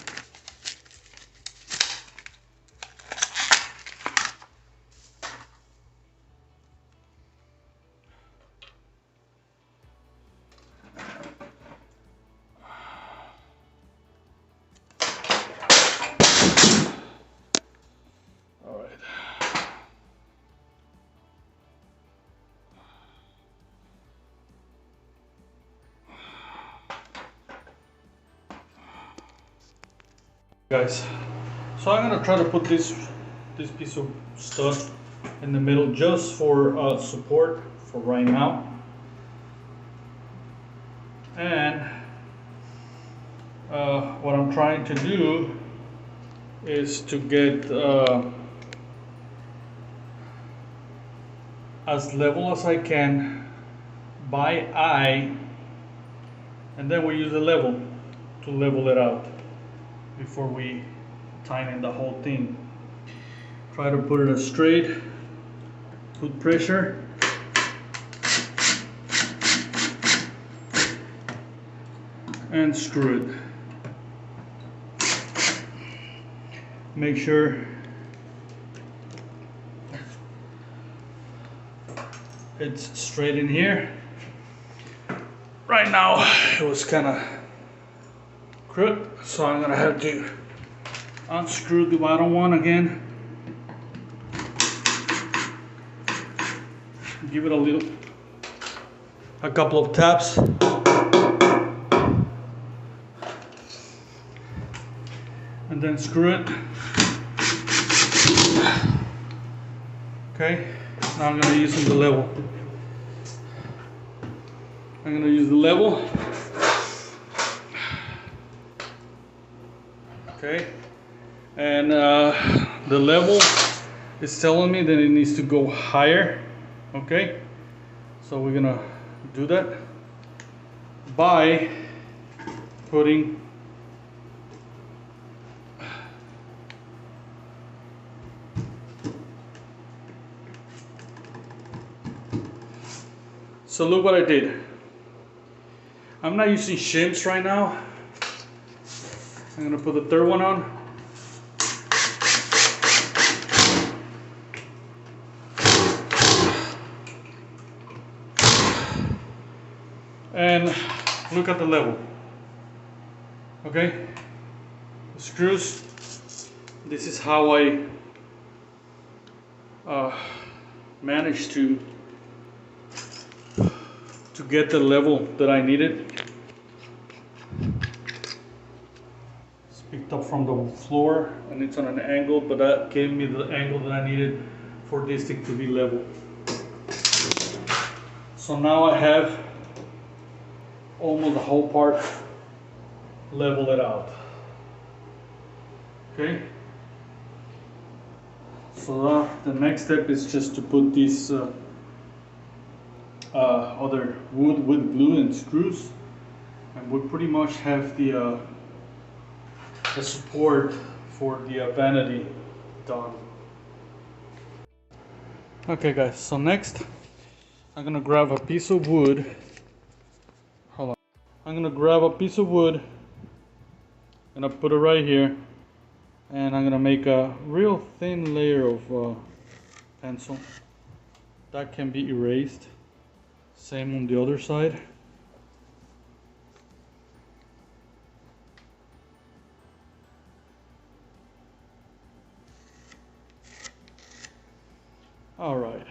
Guys, so I'm gonna try to put this piece of stud in the middle just for support for right now, and what I'm trying to do is to get as level as I can by eye, and then we use a level to level it out before we tighten the whole thing. Try to put it as straight, put pressure, and screw it. Make sure it's straight in here. Right now it was kind of crooked, so I'm gonna have to unscrew the bottom one again. Give it a couple of taps. And then screw it. Okay, now I'm gonna use the level. I'm gonna use the level. Okay, and the level is telling me that it needs to go higher. Okay, so we're gonna do that by putting so look what I did. I'm not using shims right now. I'm gonna put the third one on. And look at the level. Okay, the screws. This is how I managed to get the level that I needed. It's picked up from the floor and it's on an angle, but that gave me the angle that I needed for this thing to be level. So now I have almost the whole part level it out. Okay, so the next step is just to put these other wood with glue and screws, and we pretty much have the support for the vanity done. Okay guys, so next I'm gonna grab a piece of wood. Hold on. I'm gonna grab a piece of wood and I'll put it right here, and I'm gonna make a real thin layer of pencil that can be erased. Same on the other side. All right,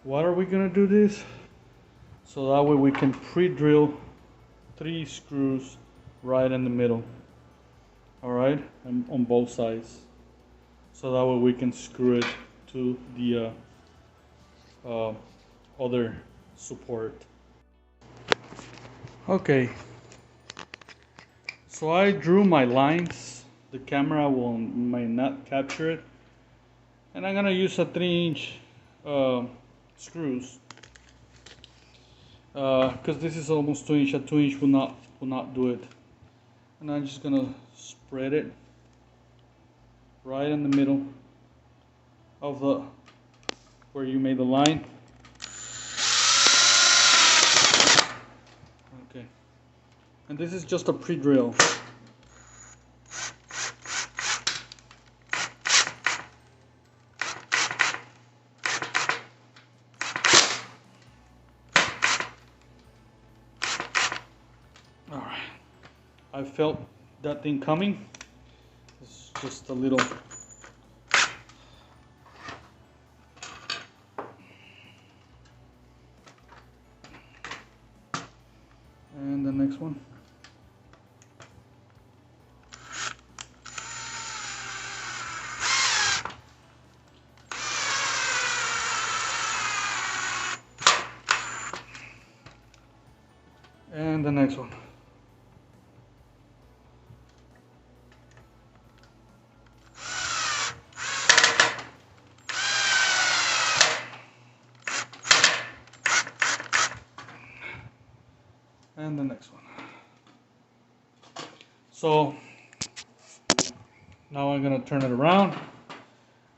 what are we gonna do this? So that way we can pre-drill 3 screws right in the middle. All right, and on both sides. So that way we can screw it to the other support. Okay, so I drew my lines. The camera might not capture it, and I'm gonna use a 3-inch screws because this is almost 2-inch. A 2-inch will not do it. And I'm just gonna spread it right in the middle of the where you made the line. Okay, and this is just a pre-drill. All right, I felt that thing coming. It's just a little. And the next one. And the next one. And the next one. So now I'm going to turn it around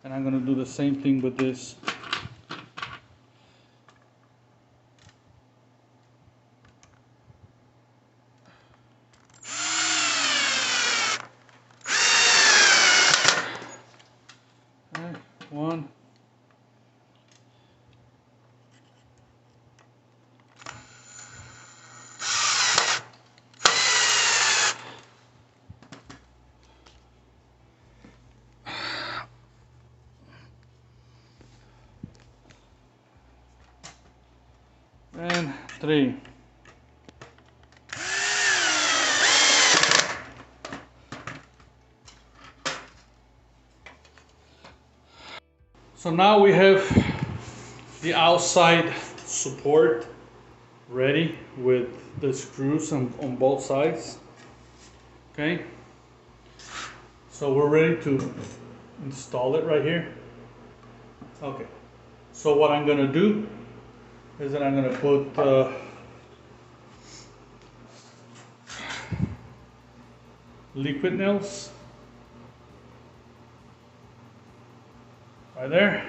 and I'm going to do the same thing with this. Okay, one. And 3. So now we have the outside support ready with the screws on both sides. Okay, so we're ready to install it right here. Okay, so what I'm gonna do is that I'm gonna put liquid nails right there,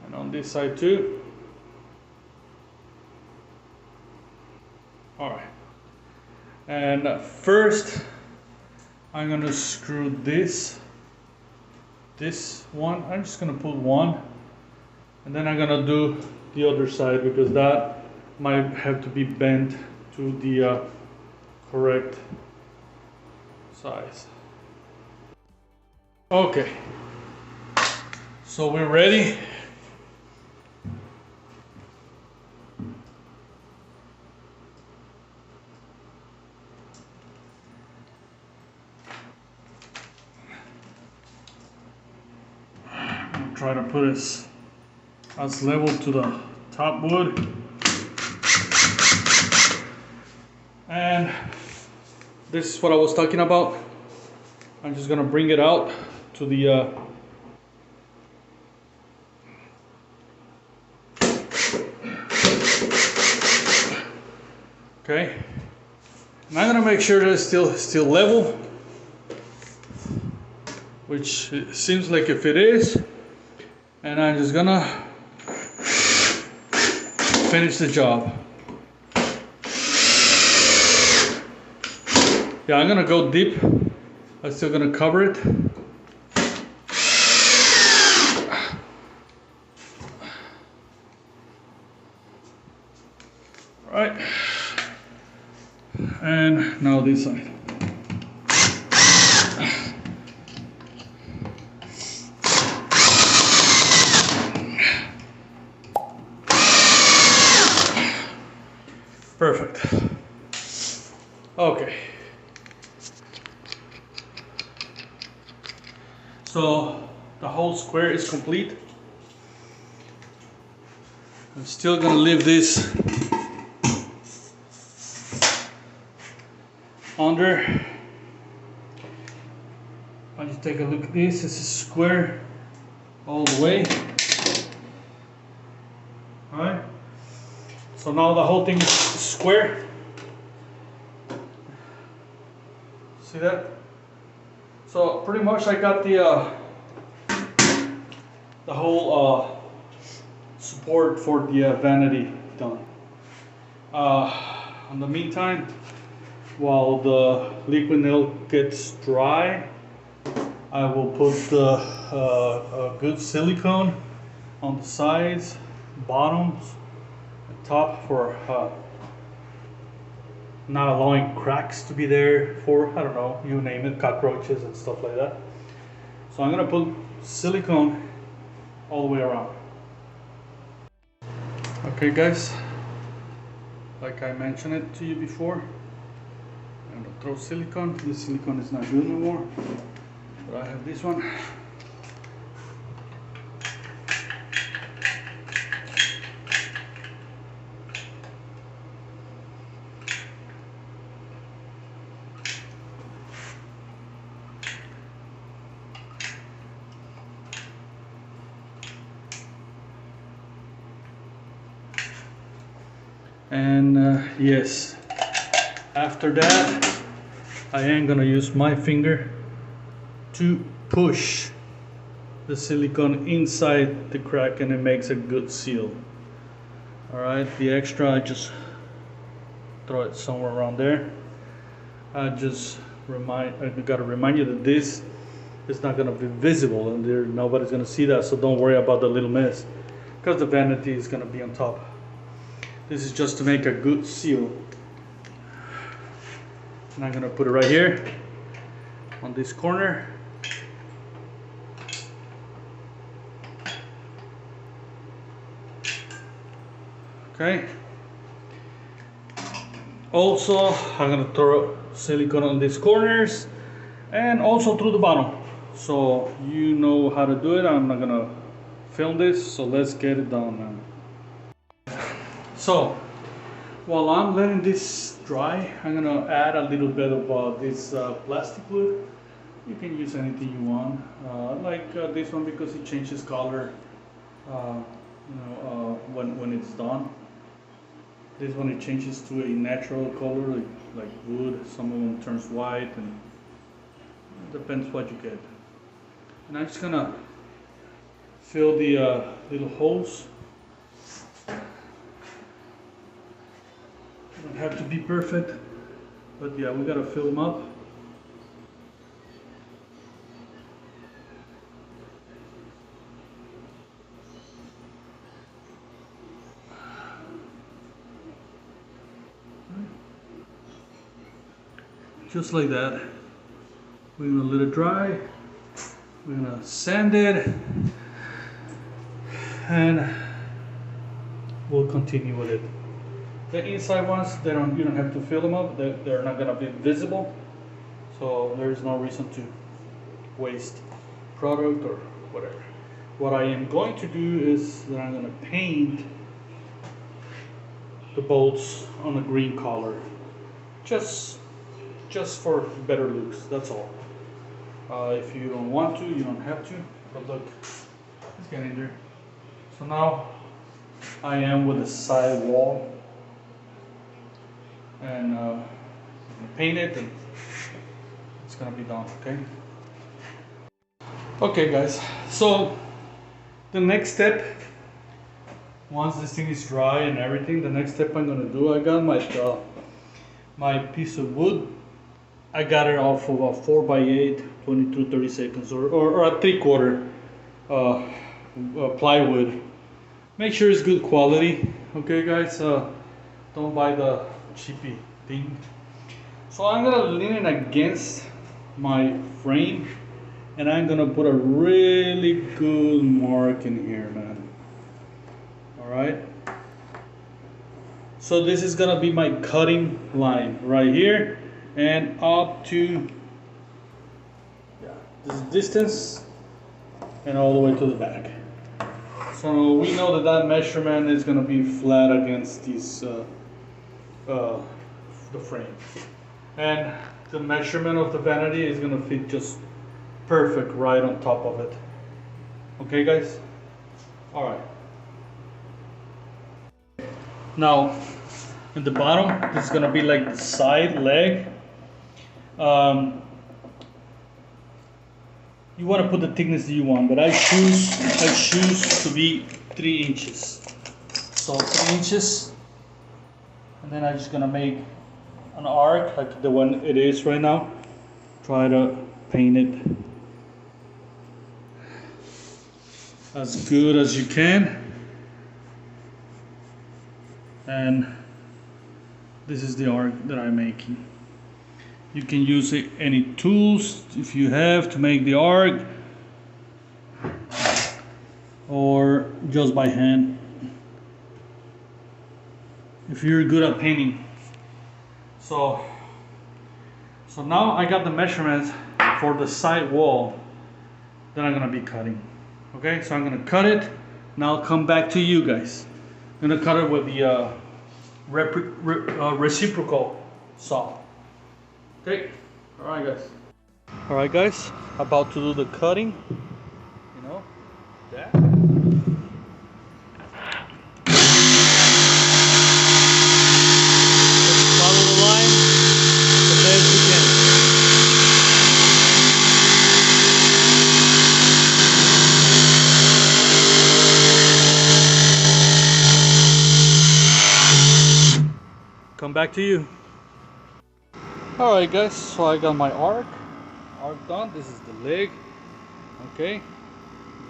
and on this side too. All right, and first I'm gonna screw this one. I'm just gonna put one, and then I'm gonna do the other side because that might have to be bent to the correct size. Okay, so we're ready. I'll try to put it as level to the top wood. And this is what I was talking about. I'm just gonna bring it out to the okay, and I'm gonna make sure that it's still level, which it seems like if it is, and I'm just gonna finish the job. Yeah, I'm gonna go deep. I'm still gonna cover it. All right, and now this side. Perfect. Okay. So the whole square is complete. I'm still gonna leave this under. When you take a look at this, this is square all the way. Alright. So now the whole thing is square. See that? So pretty much I got the whole support for the vanity done. In the meantime, while the liquid nail gets dry, I will put a good silicone on the sides, bottoms, and top for not allowing cracks to be there for, I don't know, you name it, cockroaches and stuff like that. So I'm gonna put silicone all the way around. Okay guys, like I mentioned it to you before, I'm gonna throw silicone. This silicone is not good anymore, but I have this one. And yes, after that I am gonna use my finger to push the silicone inside the crack, and it makes a good seal. Alright, the extra I just throw it somewhere around there. I gotta remind you that this is not gonna be visible, and nobody's gonna see that, so don't worry about the little mess, because the vanity is gonna be on top. This is just to make a good seal. And I'm gonna put it right here on this corner. Okay. Also, I'm gonna throw silicone on these corners and also through the bottom. So you know how to do it. I'm not gonna film this, so let's get it done, man. So while I'm letting this dry, I'm gonna add a little bit of this plastic glue. You can use anything you want, like this one, because it changes color when it's done. This one, it changes to a natural color, like wood. Some of them turns white, and it depends what you get. And I'm just gonna fill the little holes. Don't have to be perfect, but yeah, we gotta fill them up. Just like that. We're gonna let it dry. We're gonna sand it, and we'll continue with it. The inside ones, you don't have to fill them up. They're not gonna be visible, so there is no reason to waste product or whatever. What I am going to do is that I'm gonna paint the bolts on a green color, just for better looks. That's all. If you don't want to, you don't have to. But look, it's getting there. So now I am with the side wall. And I'm gonna paint it, and it's gonna be done. Okay guys, so the next step, once this thing is dry and everything, the next step I'm gonna do, I got my piece of wood. I got it off of a 4x8 22/32 or a 3/4 plywood. Make sure it's good quality, okay guys. Don't buy the cheapy thing. So I'm gonna lean it against my frame, and I'm gonna put a really good mark in here, man. Alright, so this is gonna be my cutting line right here and up to this distance and all the way to the back. So we know that measurement is gonna be flat against these the frame, and the measurement of the vanity is gonna fit just perfect right on top of it. Okay guys, all right. Now in the bottom, this is gonna be like the side leg. You want to put the thickness that you want, but I choose to be 3 inches. So 3 inches, and then I'm just gonna make an arc like the one it is right now. Try to paint it as good as you can. And this is the arc that I'm making. You can use any tools if you have to make the arc, or just by hand if you're good at painting. So now I got the measurements for the side wall that I'm gonna be cutting. Okay, so I'm gonna cut it. Now I'll come back to you guys. I'm gonna cut it with the reciprocal saw. Okay, all right guys, about to do the cutting. You know that. Just follow the line the best you can. Come back to you. Alright guys, so I got my arc done. This is the leg. Okay,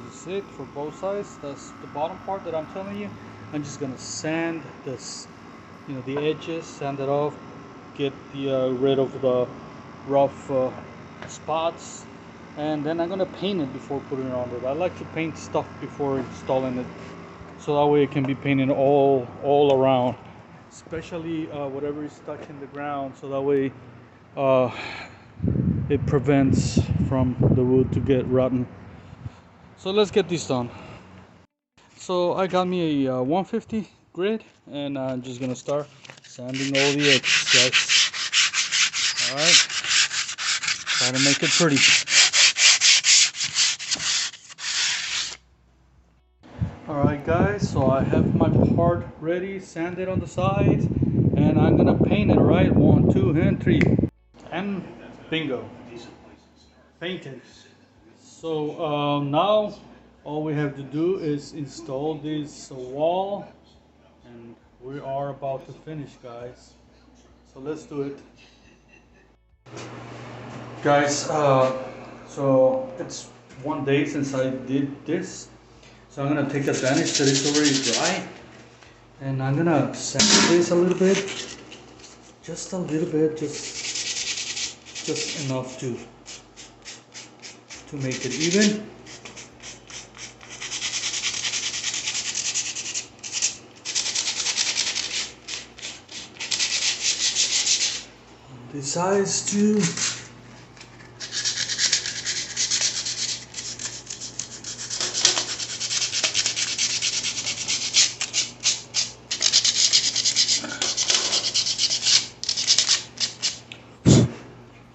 this is it for both sides. That's the bottom part that I'm telling you. I'm just gonna sand this, you know, the edges, sand it off, get the rid of the rough spots, and then I'm gonna paint it before putting it on it. I like to paint stuff before installing it, so that way it can be painted all around, especially whatever is touching the ground, so that way it prevents from the wood to get rotten. So let's get this done. So I got me a 150 grit, and I'm just gonna start sanding all the edges, guys. All right, try to make it pretty. All right guys, so I have my part ready, sanded on the sides, and I'm gonna paint it. Right, 1, 2, and 3, and bingo, painted. So now all we have to do is install this wall, and we are about to finish, guys. So let's do it, guys. So it's 1 day since I did this, so I'm gonna take advantage that it's already dry, and I'm gonna sand this a little bit, just a little bit, just enough to make it even. This size too.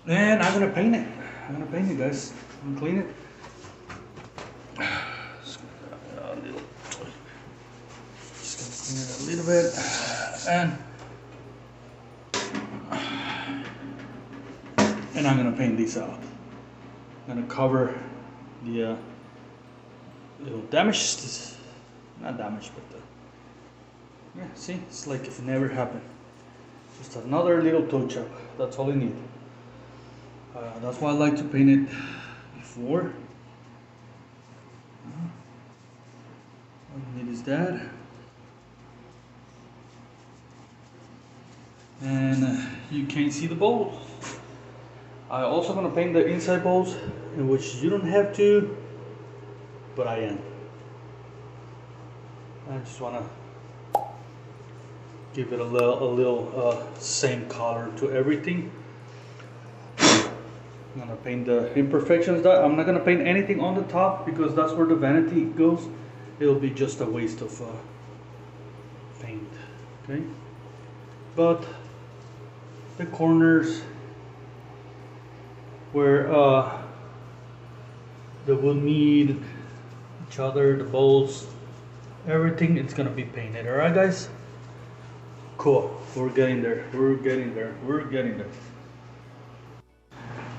And I'm gonna paint it. Guys. I'm gonna clean it. Just gonna clean it a little bit, and I'm gonna paint this out. I'm gonna cover the little damage. Not damage, but yeah. See, it's like if it never happened. Just another little touch up. That's all I need. That's why I like to paint it before. All you need is that. And you can't see the bolts. I'm also going to paint the inside bolts, in which you don't have to, but I am. I just want to give it a little same color to everything. I'm gonna paint the imperfections. I'm not gonna paint anything on the top because that's where the vanity goes. It'll be just a waste of paint. Okay, but the corners where the wood meet each other, the bolts, everything, it's gonna be painted. All right, guys. Cool. We're getting there.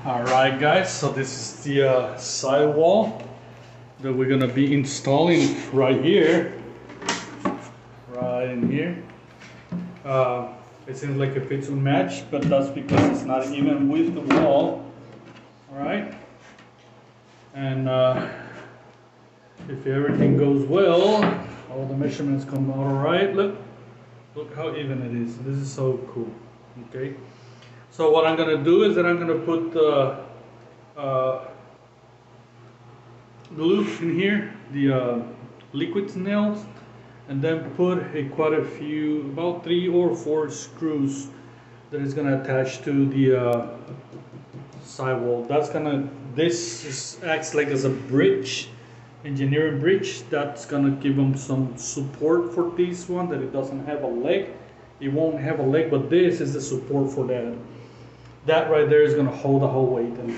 Alright guys, so this is the sidewall that we're gonna be installing right here. Right in here. It seems like it fits unmatched, but that's because it's not even with the wall. Alright. And if everything goes well, all the measurements come out alright. Look how even it is. This is so cool. Okay. So what I'm gonna do is that I'm gonna put glue in here, the liquid nails, and then put quite a few, about 3 or 4 screws that is gonna attach to the sidewall. Acts like as a bridge, engineering bridge. That's gonna give them some support for this one, that it doesn't have a leg. It won't have a leg, but this is the support for that. That right there is gonna hold the whole weight, and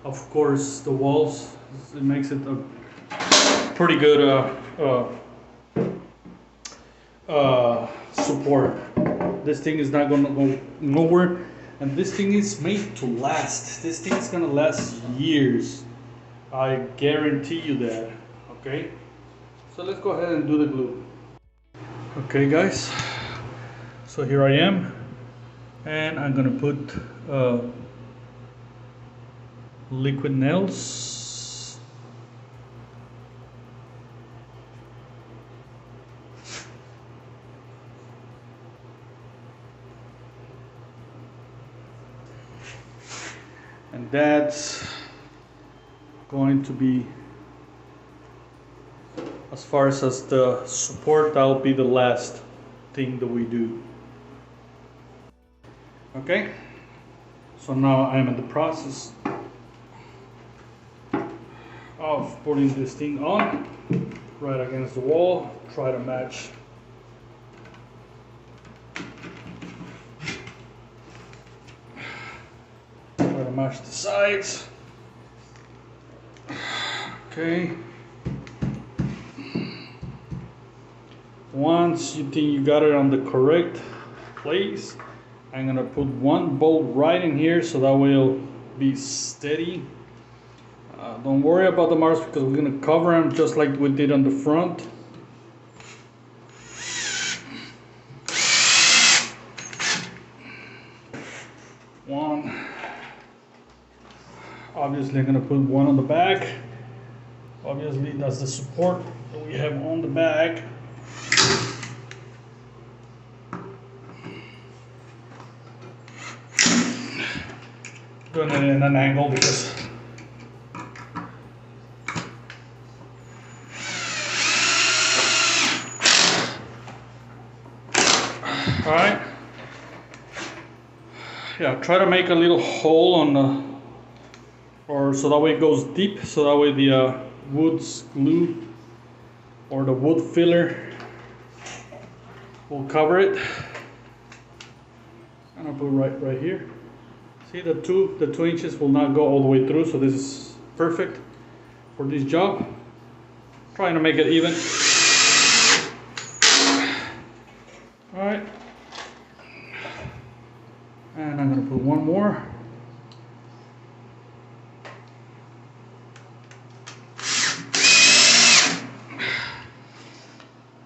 of course the walls, it makes it a pretty good support. This thing is not gonna go nowhere, and this thing is made to last. This thing is gonna last years. I guarantee you that. Okay, so let's go ahead and do the glue. Okay guys, so here I am, and I'm gonna put liquid nails. And that's going to be, as far as the support, that'll be the last thing that we do. Okay, so now I'm in the process of putting this thing on right against the wall. Try to match the sides. Okay, once you think you got it on the correct place, I'm gonna put one bolt right in here, so that way it'll be steady. Don't worry about the marks, because we're gonna cover them just like we did on the front. One. Obviously I'm gonna put one on the back. Obviously that's the support that we have on the back. Doing it in an angle because alright. Yeah, try to make a little hole on the, or so that way it goes deep, so that way the wood's glue or the wood filler will cover it. And I'll put right here. See, the two inches will not go all the way through, so this is perfect for this job. Trying to make it even. All right, and I'm gonna put one more.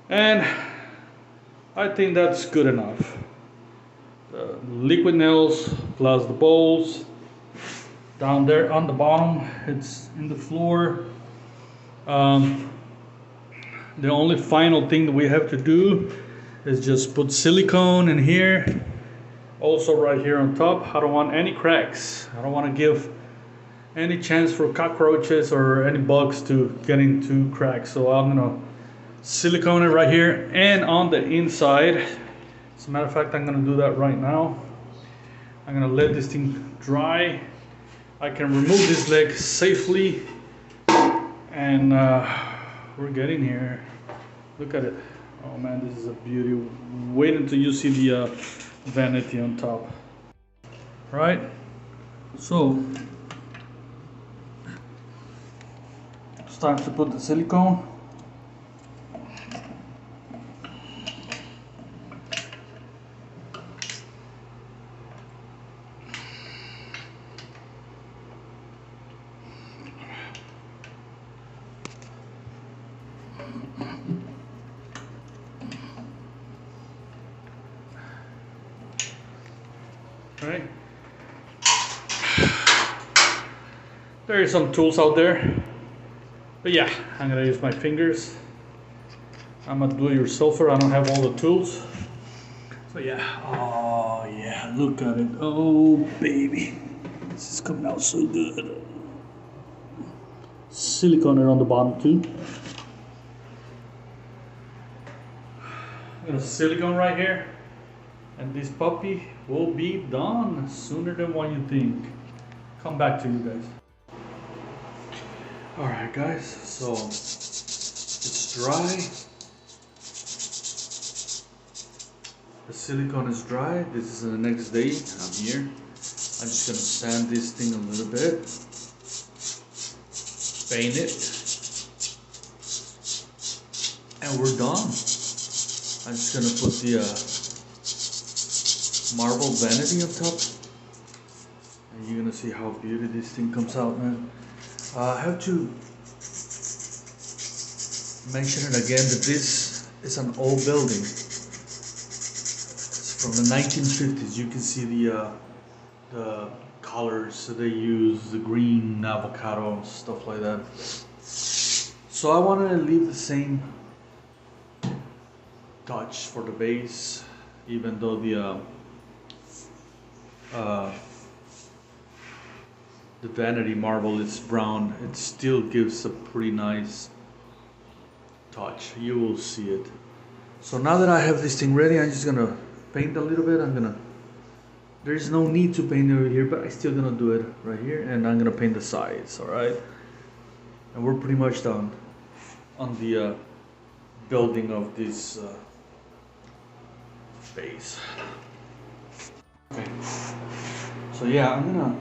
And I think that's good enough. The liquid nails plus the bolts down there on the bottom, it's in the floor. The only final thing that we have to do is just put silicone in here, also right here on top. I don't want any cracks. I don't want to give any chance for cockroaches or any bugs to get into cracks, so I'm gonna silicone it right here and on the inside. As a matter of fact, I'm gonna do that right now. I'm gonna let this thing dry. I can remove this leg safely, and we're getting here. Look at it. Oh man, this is a beauty. Wait until you see the vanity on top. Right? So it's time to put the silicone. All right. There are some tools out there, but yeah, I'm gonna use my fingers. I'm a do-it-yourselfer. I don't have all the tools, so yeah. Oh yeah, look at it. Oh baby, this is coming out so good. Silicone on the bottom too. I'm gonna silicone right here, and this puppy will be done sooner than what you think. Come back to you guys. Alright guys, so it's dry. The silicone is dry. This is the next day. I'm here. I'm just gonna sand this thing a little bit. Paint it. And we're done. I'm just gonna put the marble vanity on top. And you're gonna see how beautiful this thing comes out, man. I have to mention it again that this is an old building. It's from the 1950s. You can see the colors that they use, the green, avocado, stuff like that. So I wanted to leave the same touch for the base, even though the vanity marble is brown, it still gives a pretty nice touch. You will see it. So now that I have this thing ready, I'm just gonna paint a little bit. There's no need to paint over here, but I'm still gonna do it right here, and I'm gonna paint the sides, all right? And we're pretty much done on the building of this base. Okay. So yeah, I'm gonna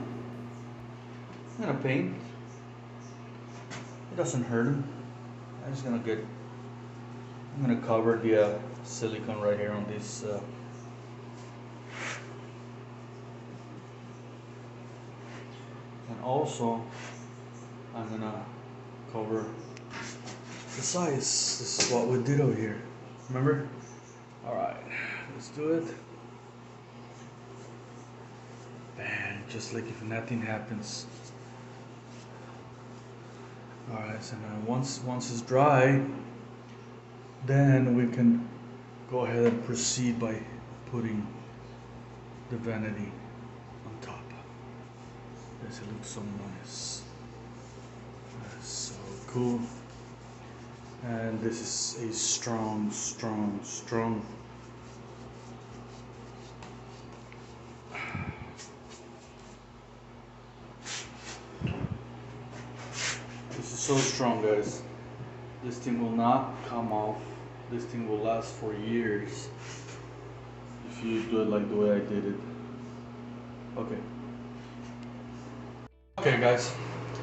paint. It doesn't hurt him. I'm gonna cover the silicone right here on this. And also, I'm gonna cover the sides. This is what we did over here. Remember? All right, let's do it. Bang! Just like if nothing happens. Alright, so now once it's dry, then we can go ahead and proceed by putting the vanity on top. Does it look so nice? That's so cool. And this is a strong. So strong, guys. This thing will not come off. This thing will last for years if you do it like the way I did it. Okay guys,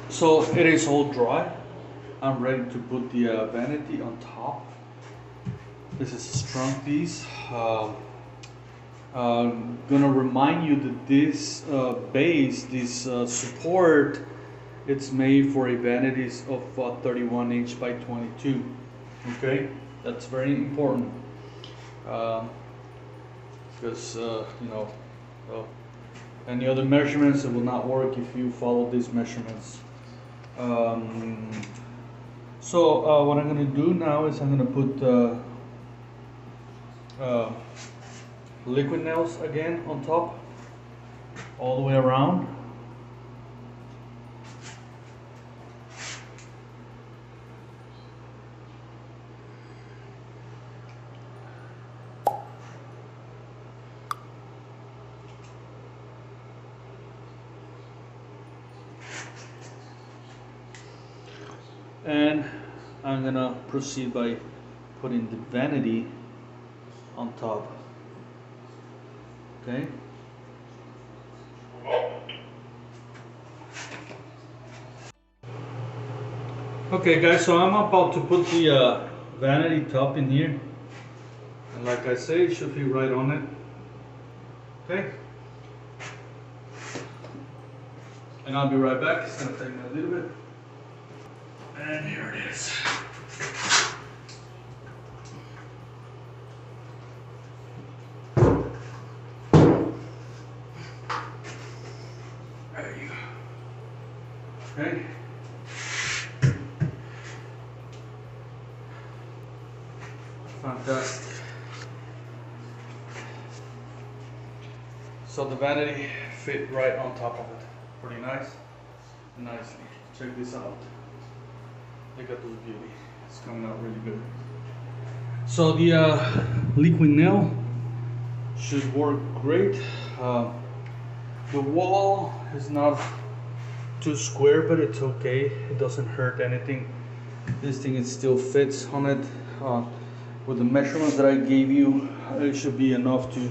so it is all dry. I'm ready to put the vanity on top. This is a strong piece. Gonna remind you that this base, this support, it's made for a vanity of 31 inch by 22. Okay, that's very important because you know, any other measurements, it will not work if you follow these measurements. So what I'm going to do now is I'm going to put liquid nails again on top, all the way around. And I'm gonna proceed by putting the vanity on top. Okay. Okay guys, so I'm about to put the vanity top in here. And like I say, it should be right on it. Okay. And I'll be right back. It's gonna take me a little bit. And here it is. Okay. Fantastic. So the vanity fit right on top of it. Pretty nice. Nicely. Check this out. Look at this beauty. It's coming out really good. So the liquid nail should work great. The wall is not too square, but it's okay. It doesn't hurt anything. This thing it still fits on it. With the measurements that I gave you, it should be enough to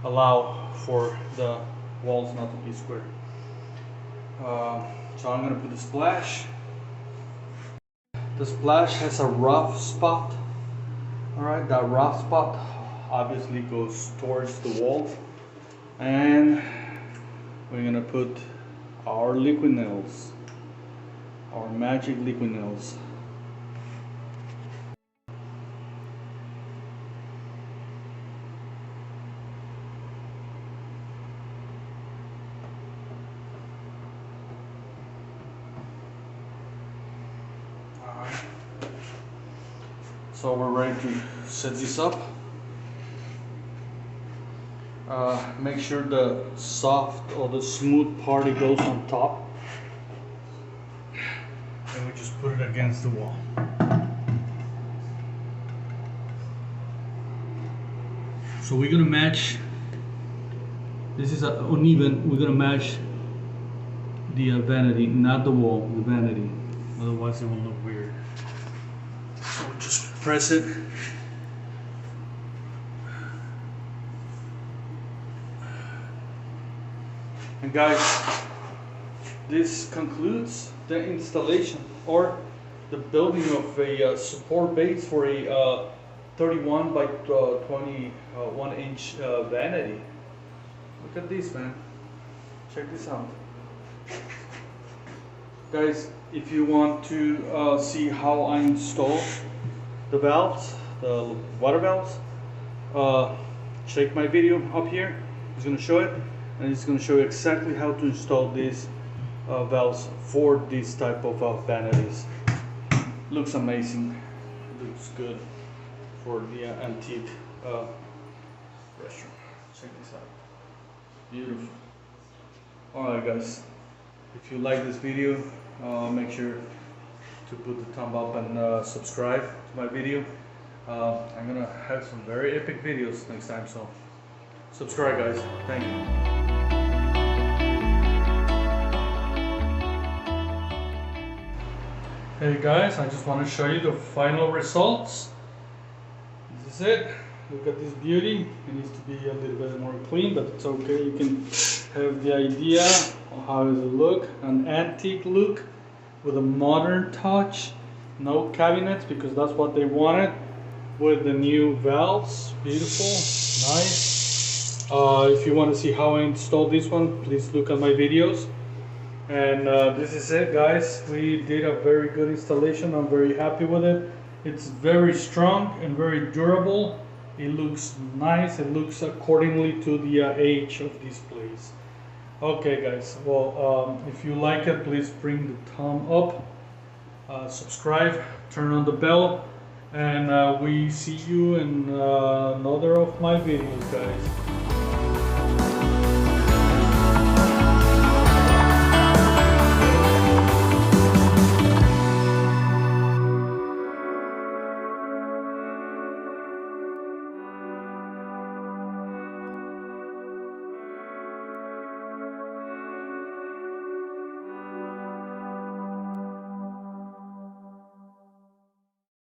allow for the walls not to be square. So I'm gonna put the splash. The splash has a rough spot. Alright, that rough spot obviously goes towards the wall. And we're gonna put our liquid nails, our magic liquid nails. So we're ready to set this up. Make sure the soft or the smooth part it goes on top. And we just put it against the wall. So we're gonna match, this is uneven, we're gonna match the vanity, not the wall, the vanity. Otherwise it will look weird. So just press it. And guys, this concludes the installation or the building of a support base for a 31 by 21 inch vanity. Look at this, man. Check this out. Guys, if you want to see how I install the valves, the water valves, check my video up here. It's going to show it, and it's going to show you exactly how to install these valves for this type of vanities. Looks amazing. Looks good for the antique restroom. Check this out. Beautiful. Alright guys, if you like this video, make sure to put the thumb up and subscribe to my video. I'm gonna have some very epic videos next time, so subscribe guys. Thank you. Hey guys, I just want to show you the final results. This is it. Look at this beauty. It needs to be a little bit more clean, but it's okay. You can have the idea of how does it look. An antique look with a modern touch. No cabinets because that's what they wanted. With the new valves. Beautiful. Nice. If you want to see how I installed this one, please look at my videos. And this is it guys. We did a very good installation. I'm very happy with it. It's very strong and very durable. It looks nice. It looks accordingly to the age of this place. Okay guys, well if you like it, please bring the thumb up, subscribe, turn on the bell, and we see you in another of my videos guys.